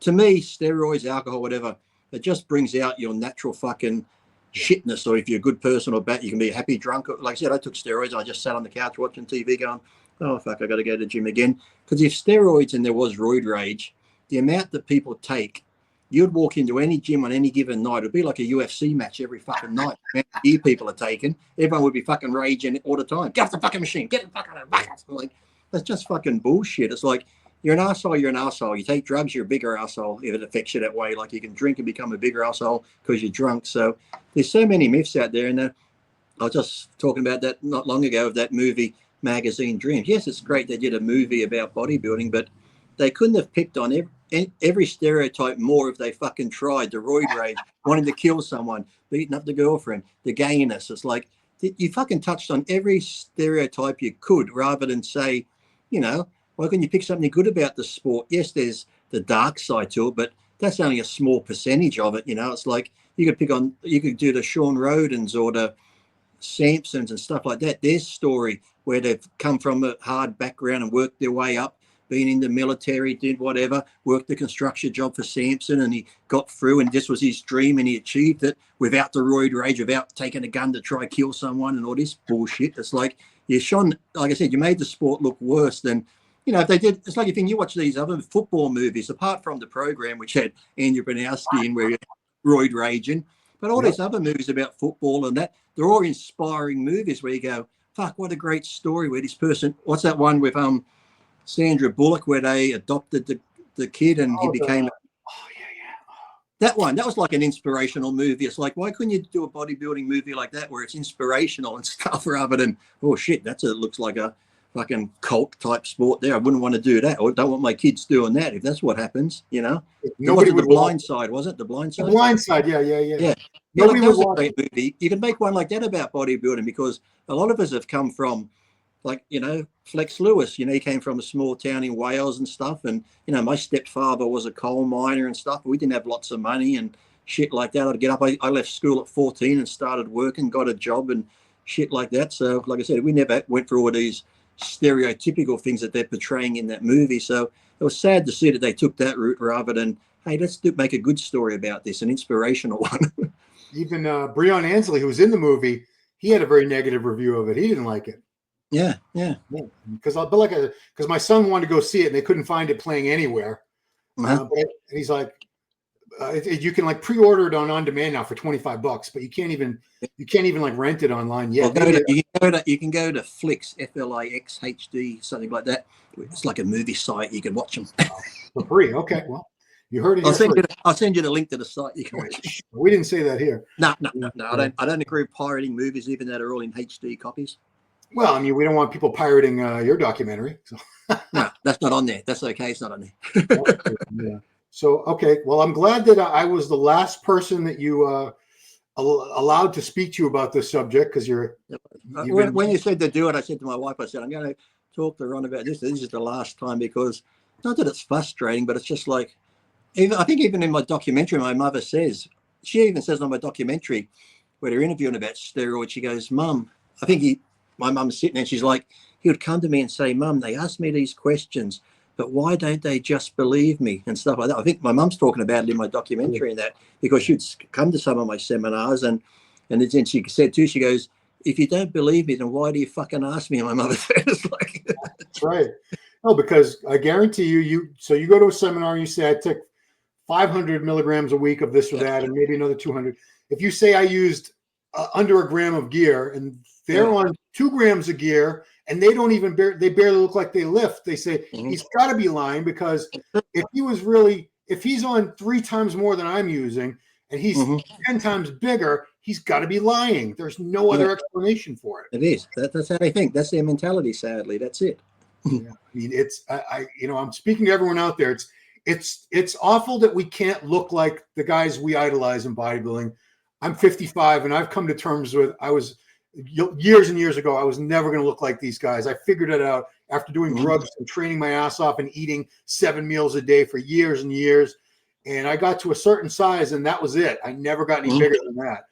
To me, steroids, alcohol, whatever, it just brings out your natural fucking shitness. Or if you're a good person or bad, you can be a happy drunk. Like I said, I took steroids and I just sat on the couch watching TV going, oh, fuck, I got to go to the gym again. Because if steroids and there was roid rage, the amount that people take, you'd walk into any gym on any given night. It'd be like a UFC match every fucking night. You people are taking, everyone would be fucking raging all the time. Get off the fucking machine. Get the fucking bucket. Like, that's just fucking bullshit. It's like, you're an asshole. You're an asshole. You take drugs, you're a bigger asshole if it affects you that way. Like, you can drink and become a bigger asshole because you're drunk. So there's so many myths out there. And I was just talking about that not long ago, of that movie Magazine Dreams. Yes, it's great they did a movie about bodybuilding, but they couldn't have picked on every stereotype more if they fucking tried. The roid rage, wanting to kill someone, beating up the girlfriend, the gayness. It's like, you fucking touched on every stereotype you could, rather than say, you know, why couldn't you pick something good about the sport? Yes, there's the dark side to it, but that's only a small percentage of it. You know, it's like, you could do the Sean Rodens or the Sampsons and stuff like that. Their story, where they've come from a hard background and worked their way up, been in the military, did whatever, worked the construction job for Sampson, and he got through, and this was his dream, and he achieved it without the roid rage, without taking a gun to try to kill someone and all this bullshit. It's like, like I said, you made the sport look worse than, you know, if they did. It's like if you watch these other football movies, apart from the program, which had Andrew Banowski in, where you're roid raging, but all these other movies about football and that, they're all inspiring movies where you go, fuck, what a great story where this person, what's that one with Sandra Bullock, where they adopted the kid and he became that one. That was like an inspirational movie. It's like, why couldn't you do a bodybuilding movie like that where it's inspirational and stuff, rather than, oh shit, looks like a fucking cult type sport there. I wouldn't want to do that, or don't want my kids doing that if that's what happens, you know. Nobody would. The Blind Side, was it? The Blind Side? The Blind Side, yeah. Nobody would watch a great movie. You can make one like that about bodybuilding, because a lot of us have come from, like, you know, Flex Lewis, you know, he came from a small town in Wales and stuff. And, you know, my stepfather was a coal miner and stuff. We didn't have lots of money and shit like that. I'd get up. I left school at 14 and started working, got a job and shit like that. So, like I said, we never went through all these stereotypical things that they're portraying in that movie. So it was sad to see that they took that route, rather than, hey, let's make a good story about this, an inspirational one. Even Breon Ansley, who was in the movie, he had a very negative review of it. He didn't like it. Yeah. Because my son wanted to go see it and they couldn't find it playing anywhere. But he's like, you can like pre-order it on demand now for $25, but you can't even like rent it online yet. Well, you can go to Flix, Flix HD, something like that. It's like a movie site. You can watch them for free. Okay, well, you heard it. I'll send you the link to the site. You can watch. We didn't say that here. No. I don't agree with pirating movies, even though they're all in HD copies. Well, I mean, we don't want people pirating your documentary. So. No, that's not on there. That's okay. It's not on there. Yeah. So, okay. Well, I'm glad that I was the last person that you allowed to speak to you about this subject, because when you said to do it, I said to my wife, I said, I'm going to talk to Ron about this. This is the last time, because not that it's frustrating, but it's just like, I think even in my documentary, my mother says, she even says on my documentary, where they're interviewing about steroids, she goes, Mum, my mum's sitting there, and she's like, he would come to me and say, Mum, they asked me these questions, but why don't they just believe me and stuff like that? I think my mum's talking about it in my documentary and that, because she'd come to some of my seminars and then she said too, she goes, if you don't believe me, then why do you fucking ask me? And my mother said, it's like, that's right. No, because I guarantee you, so you go to a seminar and you say, I took 500 milligrams a week of this or that, and maybe another 200. If you say I used under a gram of gear and they're on 2 grams of gear and they don't even, they barely look like they lift, they say, he's got to be lying, because if he's on 3 times more than I'm using and he's 10 times bigger, he's got to be lying. There's no other explanation for it. It is. That's how they think. That's their mentality, sadly. That's it. Yeah. I mean, it's, I'm speaking to everyone out there. It's awful that we can't look like the guys we idolize in bodybuilding. I'm 55 and I've come to terms with, years and years ago, I was never going to look like these guys. I figured it out after doing drugs and training my ass off and eating 7 meals a day for years and years. And I got to a certain size and that was it. I never got any bigger than that.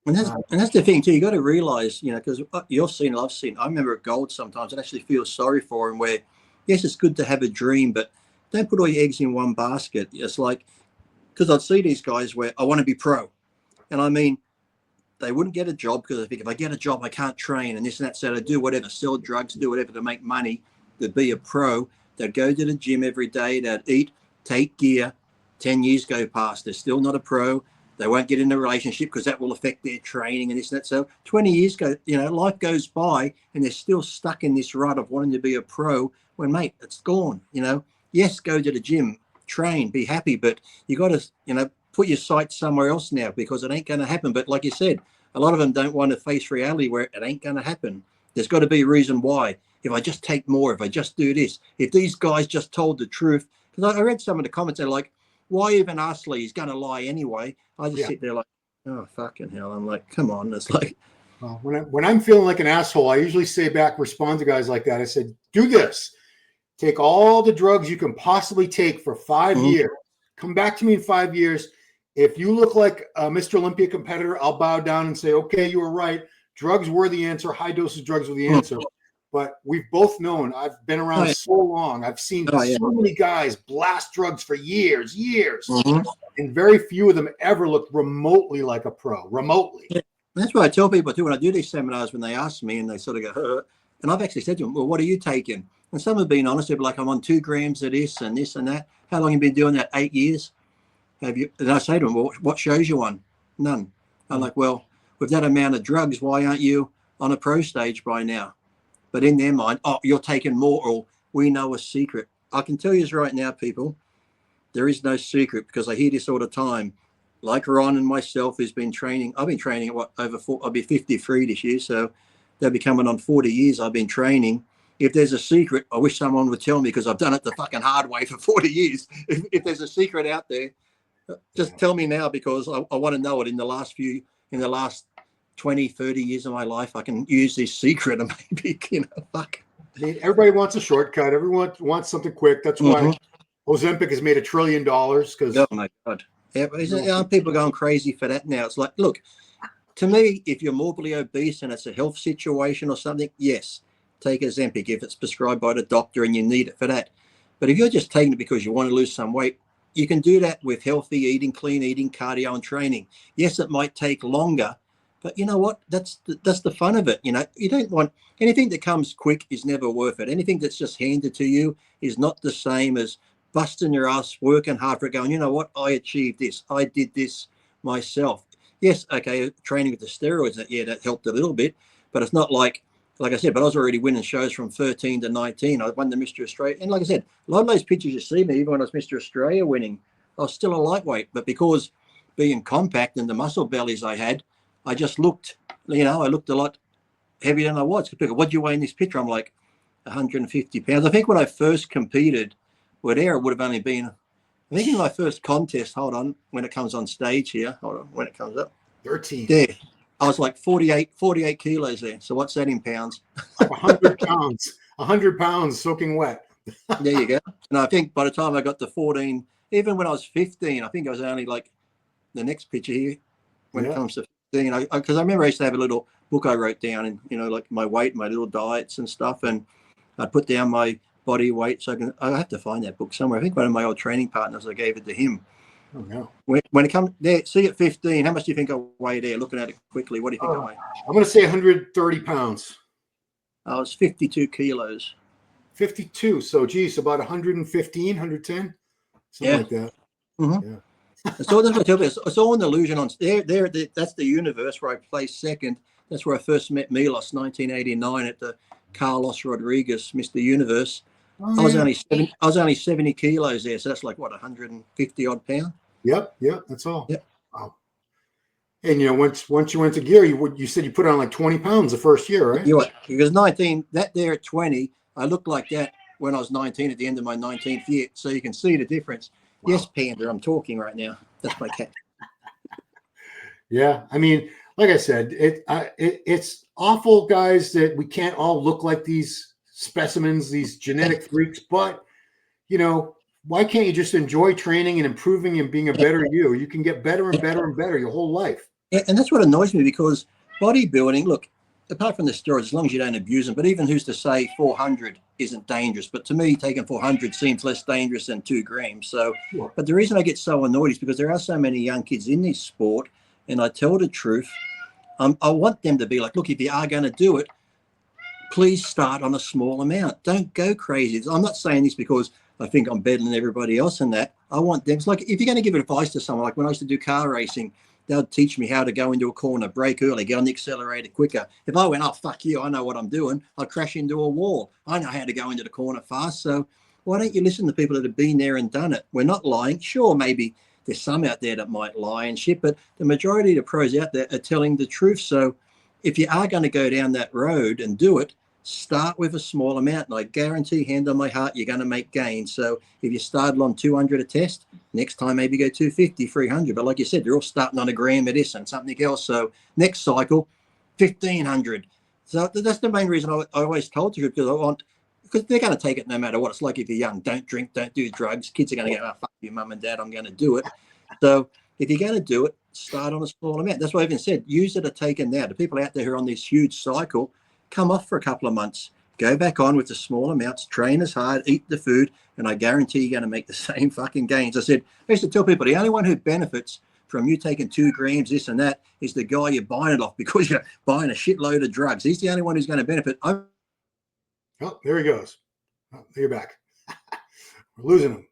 And that's the thing too. You got to realize, because you've seen, I've seen. I remember at Gold sometimes I actually feel sorry for him. Where, yes, it's good to have a dream, but don't put all your eggs in one basket. It's like, because I'd see these guys where I want to be pro, and I mean, they wouldn't get a job because they think, if I get a job, I can't train and this and that. So they do whatever, sell drugs, do whatever to make money, to be a pro. They'd go to the gym every day. They'd eat, take gear. 10 years go past. They're still not a pro. They won't get in a relationship because that will affect their training and this and that. So 20 years go, life goes by and they're still stuck in this rut of wanting to be a pro when, mate, it's gone. Yes, go to the gym, train, be happy, but you got to, put your sights somewhere else now, because it ain't going to happen. But like you said, a lot of them don't want to face reality where it ain't going to happen. There's got to be a reason why. If I just take more, if I just do this, if these guys just told the truth, because I read some of the comments, they're like, why even ask Lee? He's going to lie anyway. I just sit there like, oh, fucking hell. I'm like, come on. It's like, well, when I'm feeling like an asshole, I usually say back, respond to guys like that. I said, do this. Take all the drugs you can possibly take for 5 years. Come back to me in 5 years. If you look like a Mr. Olympia competitor, I'll bow down and say, okay, you were right. Drugs were the answer. High dosage drugs were the answer. But we've both known, I've been around so long. I've seen so many guys blast drugs for years. And very few of them ever looked remotely like a pro, remotely. Yeah. That's what I tell people too when I do these seminars, when they ask me and they sort of go, and I've actually said to them, well, what are you taking? And some have been honest. They're like, I'm on 2 grams of this and this and that. How long have you been doing that? 8 years. Have you? And I say to them, well, what shows you on? None. I'm like, well, with that amount of drugs, why aren't you on a pro stage by now? But in their mind, oh, you're taking more, or we know a secret. I can tell you right now, people, there is no secret, because I hear this all the time. Like Ron and myself has been training. I've been training over 4, I'll be 53 this year. So they'll be coming on 40 years I've been training. If there's a secret, I wish someone would tell me, because I've done it the fucking hard way for 40 years. If there's a secret out there, just tell me now, because I want to know it. In the last 20, 30 years of my life, I can use this secret and maybe, fuck. Everybody wants a shortcut. Everyone wants something quick. That's why Ozempic has made $1 trillion. Because oh my God. Yeah, but people going crazy for that now. It's like, look, to me, if you're morbidly obese and it's a health situation or something, yes, take Ozempic if it's prescribed by the doctor and you need it for that. But if you're just taking it because you want to lose some weight, you can do that with healthy eating, clean eating, cardio and training. Yes, it might take longer, but you know what? That's the fun of it. You don't want anything that comes quick is never worth it. Anything that's just handed to you is not the same as busting your ass, working hard for it, going, you know what? I achieved this. I did this myself. Yes, okay, training with the steroids, that helped a little bit, but it's not like I said, but I was already winning shows from 13 to 19. I won the Mr. Australia. And like I said, a lot of those pictures you see me, even when I was Mr. Australia winning, I was still a lightweight. But because being compact and the muscle bellies I had, I just looked, I looked a lot heavier than I was. What do you weigh in this picture? I'm like 150 pounds. I think when I first competed with air, it would have only been, I think in my first contest, hold on, when it comes on stage here, hold on, when it comes up. 13. There. I was like 48 kilos there. So what's that in pounds? 100 pounds. 100 pounds soaking wet. There you go. And I think by the time I got to 14, even when I was 15, I think I was only like the next picture here when it comes to 15. Because I remember I used to have a little book I wrote down and, like my weight, my little diets and stuff. And I'd put down my body weight. So I have to find that book somewhere. I think one of my old training partners, I gave it to him. Oh, no. When it comes there, see at 15, how much do you think I weigh there? Looking at it quickly, what do you think I weigh? I'm going to say 130 pounds. I was 52 kilos. 52. So, geez, about 115, 110, something like that. Mm-hmm. Yeah. So that's what I tell you. It's all an illusion. On there, that's the universe where I placed second. That's where I first met Milos, 1989, at the Carlos Rodriguez Mr. Universe. Oh, I was only 70 kilos there, so that's like what, 150 odd pound. Yep, that's all. Yep. Wow. And once you went to gear, you said you put on like 20 pounds the first year, right? Yeah, because 19, that there at 20, I looked like that when I was 19 at the end of my 19th year. So you can see the difference. Wow. Yes, Panda, I'm talking right now. That's my cat. Yeah, I mean, like I said, it's awful, guys, that we can't all look like these specimens, these genetic freaks. But why can't you just enjoy training and improving and being a better you? You can get better and better and better your whole life. Yeah, and that's what annoys me, because bodybuilding, look, apart from the steroids, as long as you don't abuse them, but even who's to say 400 isn't dangerous? But to me, taking 400 seems less dangerous than 2 grams. So, sure. But the reason I get so annoyed is because there are so many young kids in this sport, and I tell the truth. I want them to be like, look, if you are going to do it, please start on a small amount. Don't go crazy. I'm not saying this because I think I'm better than everybody else in that. I want them. It's like if you're going to give advice to someone, like when I used to do car racing, they'll teach me how to go into a corner, brake early, get on the accelerator quicker. If I went, oh, fuck you, I know what I'm doing, I'd crash into a wall. I know how to go into the corner fast. So why don't you listen to people that have been there and done it? We're not lying. Sure, maybe there's some out there that might lie and shit, but the majority of the pros out there are telling the truth. So if you are going to go down that road and do it, start with a small amount. And I guarantee, hand on my heart, you're going to make gains. So if you started on 200 a test, next time maybe go 250, 300. But like you said, they're all starting on a gram of this and something else. So next cycle, 1500. So that's the main reason I always told you, because they're going to take it no matter what. It's like if you're young, don't drink, don't do drugs. Kids are going to go, oh, fuck you, mum and dad, I'm going to do it. So if you're going to do it, start on a small amount. That's why I even said, use it or take it now. The people out there who are on this huge cycle, come off for a couple of months, go back on with the small amounts, train as hard, eat the food, and I guarantee you're going to make the same fucking gains. I used to tell people, the only one who benefits from you taking 2 grams, this and that, is the guy you're buying it off because you're buying a shitload of drugs. He's the only one who's going to benefit. Oh, there he goes. Oh, you're back. We're losing him.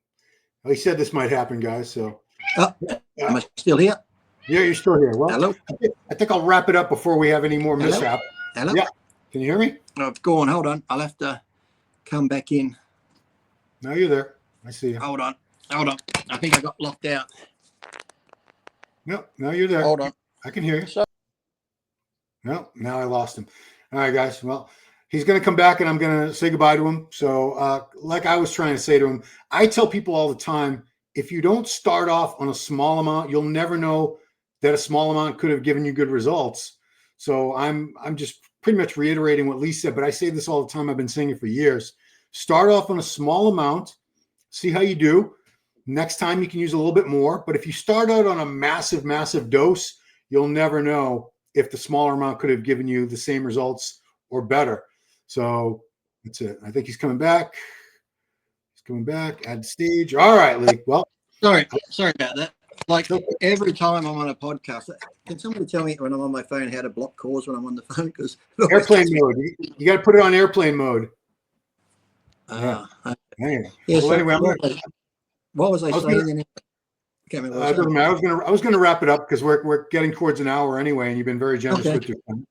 Well, he said this might happen, guys. So, am I still here? Yeah, you're still here. Well, hello. I think I'll wrap it up before we have any more mishap. Hello. Yeah. Can you hear me? Oh, go on. Hold on. I'll have to come back in. No, you're there. I see you. Hold on. I think I got locked out. No, you're there. Hold on. I can hear you. No, now I lost him. All right, guys. Well, he's going to come back and I'm going to say goodbye to him. So like I was trying to say to him, I tell people all the time, if you don't start off on a small amount, you'll never know that a small amount could have given you good results. So I'm just pretty much reiterating what Lee said, but I say this all the time. I've been saying it for years. Start off on a small amount, see how you do. Next time you can use a little bit more. But if you start out on a massive, massive dose, you'll never know if the smaller amount could have given you the same results or better. So that's it. I think he's coming back. He's coming back. Add stage. All right, Lee. Well, sorry about that. Like every time I'm on a podcast, can somebody tell me when I'm on my phone how to block calls when I'm on the phone? Because airplane mode. You got to put it on airplane mode. Yeah. Yeah. Well, so anyway, what was I saying? I was going to wrap it up because we're getting towards an hour anyway, and you've been very generous with your time.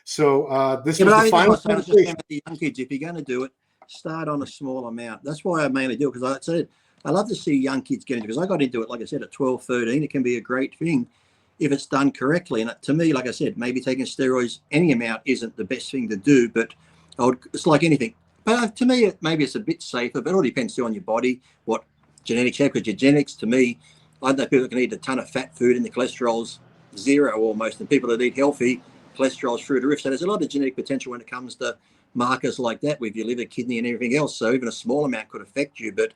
So this was the final conversation. The young kids, if you're going to do it, start on a small amount. That's why I mainly do it, because I said I love to see young kids get into it, because I got into it, like I said, at 12, 13. It can be a great thing if it's done correctly. And to me, like I said, maybe taking steroids, any amount isn't the best thing to do, but it's like anything. But to me, maybe it's a bit safer, but it all depends on your body, what genetics you have, because your genetics, to me, I know people that can eat a ton of fat food and the cholesterol's zero almost, and people that eat healthy, cholesterol's through the roof. So there's a lot of genetic potential when it comes to markers like that with your liver, kidney, and everything else. So even a small amount could affect you. But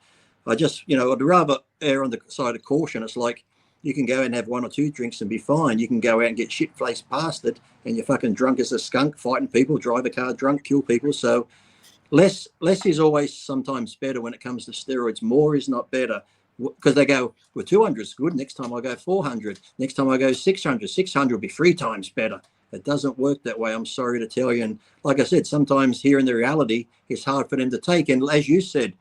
I just, I'd rather err on the side of caution. It's like you can go out and have 1 or 2 drinks and be fine. You can go out and get shit-faced bastard and you're fucking drunk as a skunk, fighting people, drive a car drunk, kill people. So less is always sometimes better when it comes to steroids. More is not better, because they go, well, 200 is good. Next time I go 400. Next time I go 600. 600 will be 3 times better. It doesn't work that way. I'm sorry to tell you. And like I said, sometimes here in the reality, it's hard for them to take. And as you said,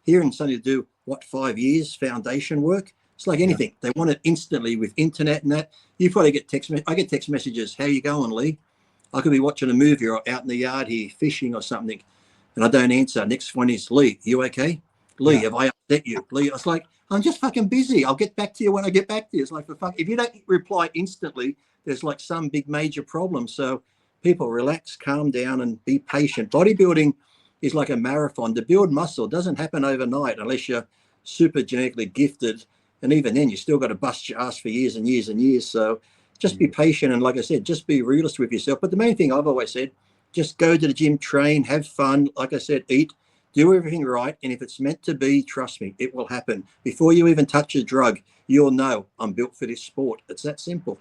hearing somebody do 5 years foundation work, it's like anything. They want it instantly with internet and that. You probably get I get text messages. How you going, Lee? I could be watching a movie or out in the yard here fishing or something, and I don't answer. Next one is, Lee, you okay? Lee, have I upset you? Lee, it's like, I'm just fucking busy. I'll get back to you when I get back to you. It's like, for fuck, if you don't reply instantly, there's like some big major problem. So people relax, calm down, and be patient. Bodybuilding is like a marathon. To build muscle doesn't happen overnight unless you're super genetically gifted. And even then, you still got to bust your ass for years and years and years. So just be patient. And like I said, just be realist with yourself. But the main thing I've always said, just go to the gym, train, have fun. Like I said, eat, do everything right. And if it's meant to be, trust me, it will happen. Before you even touch a drug, you'll know I'm built for this sport. It's that simple.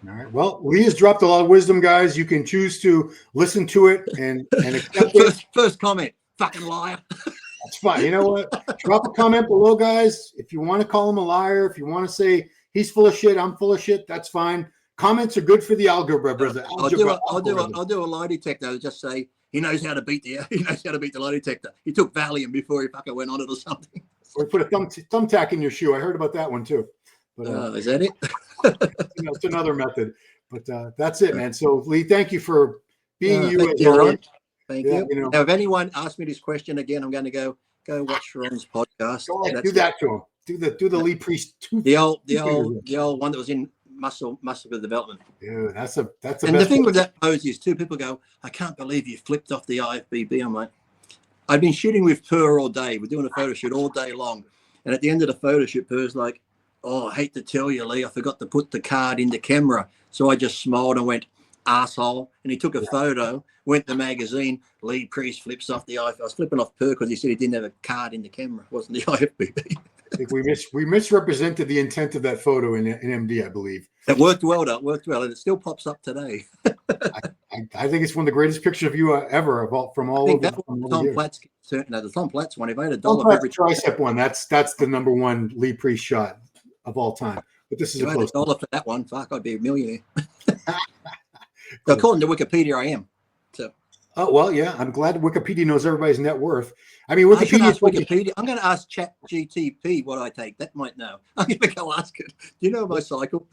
All right. Well, Lee has dropped a lot of wisdom, guys. You can choose to listen to it and accept it. First comment, fucking liar. That's fine. You know what? Drop a comment below, guys. If you want to call him a liar, if you want to say he's full of shit, I'm full of shit, that's fine. Comments are good for the algebra, brother. I'll do a lie detector. I'll just say he knows how to beat the lie detector. He took Valium before he fucking went on it or something. Or put a thumbtack in your shoe. I heard about that one too. But, is that it? It's another method. But that's it, man. So Lee, thank you for being you. Thank you, Ron. Thank you. You know, now, if anyone asks me this question again, I'm going to go watch Ron's podcast. do that to him. Do the Lee Priest. The old one that was in muscular development. Yeah, that's a. And the thing with that pose is too, people go, I can't believe you flipped off the IFBB. I'm like, I've been shooting with Per all day. We're doing a photo shoot all day long. And at the end of the photo shoot, Per's like, oh, I hate to tell you, Lee, I forgot to put the card in the camera. So I just smiled and went, asshole. And he took a photo, went to the magazine. Lee Priest flips off the IFBB. I was flipping off Per because he said he didn't have a card in the camera. It wasn't the IFBB. I think we misrepresented the intent of that photo in MD, I believe. It worked well, though. It worked well, and it still pops up today. I think it's one of the greatest pictures of you ever from all over. Tom Platt's, the Tom Platt's one. If I had $1 Tom for every tricep one, that's the #1 Lee Priest shot of all time. But this is if I had $1 for that one. Fuck, I'd be a millionaire. According to Wikipedia, I am. So. Oh well, yeah. I'm glad Wikipedia knows everybody's net worth. I mean, Wikipedia. I'm going to ask ChatGTP what I take. That might know. I'm going to go ask it. Do you know my cycle?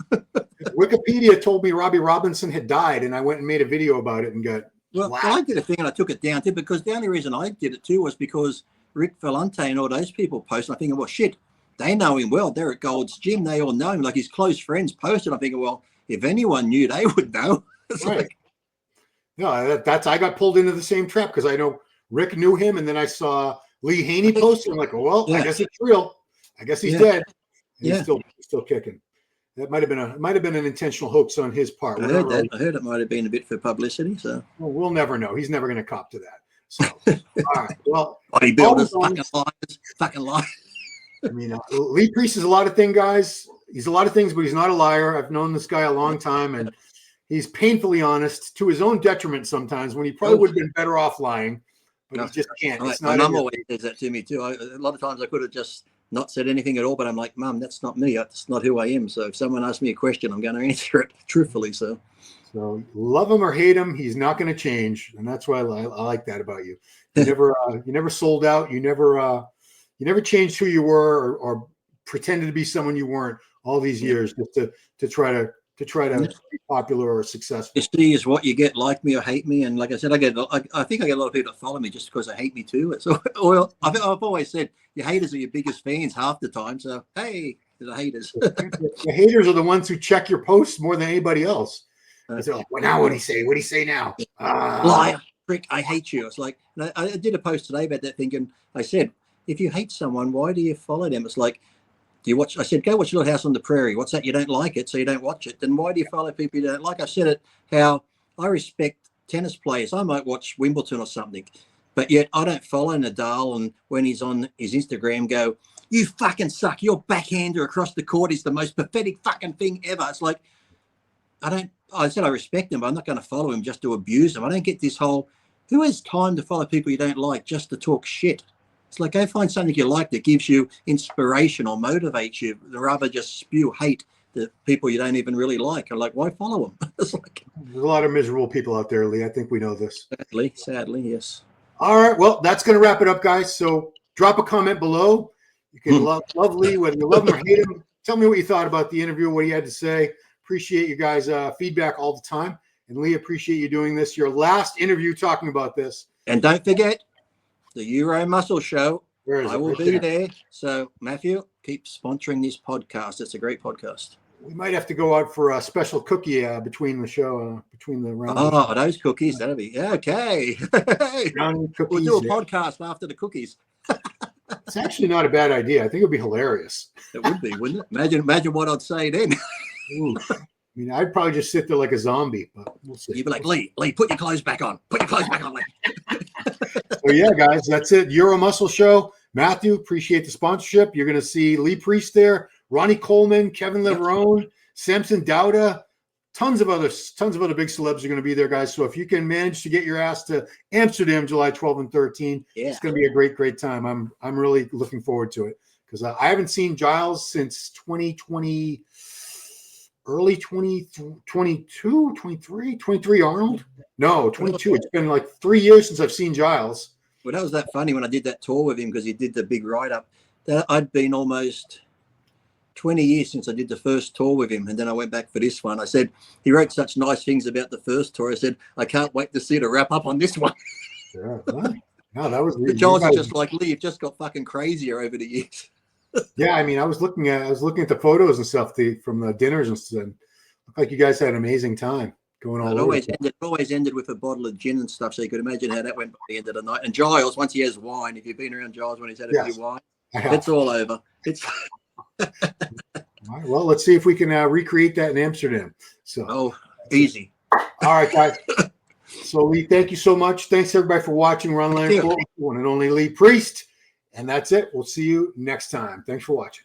Wikipedia told me Robbie Robinson had died, and I went and made a video about it and got. Well, I did a thing and I took it down too, because the only reason I did it too was because Rick Valente and all those people posted. I'm thinking, well, shit, they know him well. They're at Gold's Gym. They all know him. Like his close friends posted. I'm thinking, well, if anyone knew, they would know. It's right. Like, no, that's I got pulled into the same trap because I know Rick knew him, and then I saw Lee Haney post. I'm like, well, I guess it's real. I guess he's dead. And he's still kicking. That might have been an intentional hoax on his part. I heard that. I heard it might have been a bit for publicity. So we'll never know. He's never going to cop to that. So all right. Well, bodybuilders, fucking liars. I mean, Lee Priest is a lot of things, guys. He's a lot of things, but he's not a liar. I've known this guy a long time, and he's painfully honest to his own detriment sometimes when he probably would have been better off lying, but he just can't. My mum always says that to me too. A lot of times I could have just not said anything at all, but I'm like, Mum, that's not me. That's not who I am. So if someone asks me a question, I'm going to answer it truthfully. So love him or hate him, he's not going to change, and that's why I like that about you. You never sold out. You never changed who you were or pretended to be someone you weren't all these years just to try to be popular or successful. You see is what you get, like me or hate me. And like I said, I think I get a lot of people that follow me just because they hate me too. So well, I've always said your haters are your biggest fans half the time. So hey, the haters. The haters are the ones who check your posts more than anybody else. So, well, now what'd he say? What'd he say now? Liar, prick, I hate you. It's like, I did a post today about that thing, and I said, if you hate someone, why do you follow them? It's like, do you watch? I said, go watch Little House on the Prairie. What's that? You don't like it, so you don't watch it. Then why do you follow people you don't like? I said it, how I respect tennis players. I might watch Wimbledon or something, but yet I don't follow Nadal. And when he's on his Instagram, go, you fucking suck. Your backhander across the court is the most pathetic fucking thing ever. It's like, I said I respect him, but I'm not going to follow him just to abuse him. I don't get this whole who has time to follow people you don't like just to talk shit? It's like, go find something you like that gives you inspiration or motivates you, rather just spew hate to people you don't even really like. I'm like, why follow them? It's like, there's a lot of miserable people out there, Lee. I think we know this. Sadly, yes. All right. Well, that's going to wrap it up, guys. So drop a comment below. You can love Lee, whether you love him or hate him. Tell me what you thought about the interview, what he had to say. Appreciate you guys' feedback all the time. And Lee, appreciate you doing this. Your last interview talking about this. And don't forget the Euro Muscle Show. Where is I it? will Right be there. there. So, Matthew, keep sponsoring this podcast. It's a great podcast. We might have to go out for a special cookie between the show, between the rounds. Oh, those cookies. That'll be, yeah, okay. Round cookies, We'll do a yeah. podcast after the cookies. It's actually not a bad idea. I think it would be hilarious. It would be, wouldn't it? Imagine what I'd say then. Ooh. I mean, I'd probably just sit there like a zombie, but we'll see. You'd be like, Lee, put your clothes back on. Put your clothes back on, Lee. So yeah, guys, that's it. Euro Muscle Show. Matthew, appreciate the sponsorship. You're going to see Lee Priest there, Ronnie Coleman, Kevin Leverone, Samson Dowda, tons of other big celebs are going to be there, guys. So if you can manage to get your ass to Amsterdam, July 12 and 13, it's going to be a great time. I'm really looking forward to it because I haven't seen Giles since 2020, early 2022, 23 Arnold. No, 22. It's been like 3 years since I've seen Giles. Well, that was that funny when I did that tour with him because he did the big write-up. That I'd been almost 20 years since I did the first tour with him, and then I went back for this one. I said, he wrote such nice things about the first tour. I said, I can't wait to see the wrap up on this one. Yeah, no, that was The Giles is just like, Lee, you've just got fucking crazier over the years. Yeah, I mean, I was looking at the photos and stuff from the dinners and stuff. Looked like you guys had an amazing time going all over. It always ended with a bottle of gin and stuff, so you could imagine how that went by the end of the night. And Giles, once he has wine, if you've been around Giles when he's had a few wine, it's all over. It's all right, well, let's see if we can recreate that in Amsterdam. So, easy. All right, guys. So, Lee, thank you so much. Thanks everybody for watching. We're on Land Court with one and only Lee Priest, and that's it. We'll see you next time. Thanks for watching.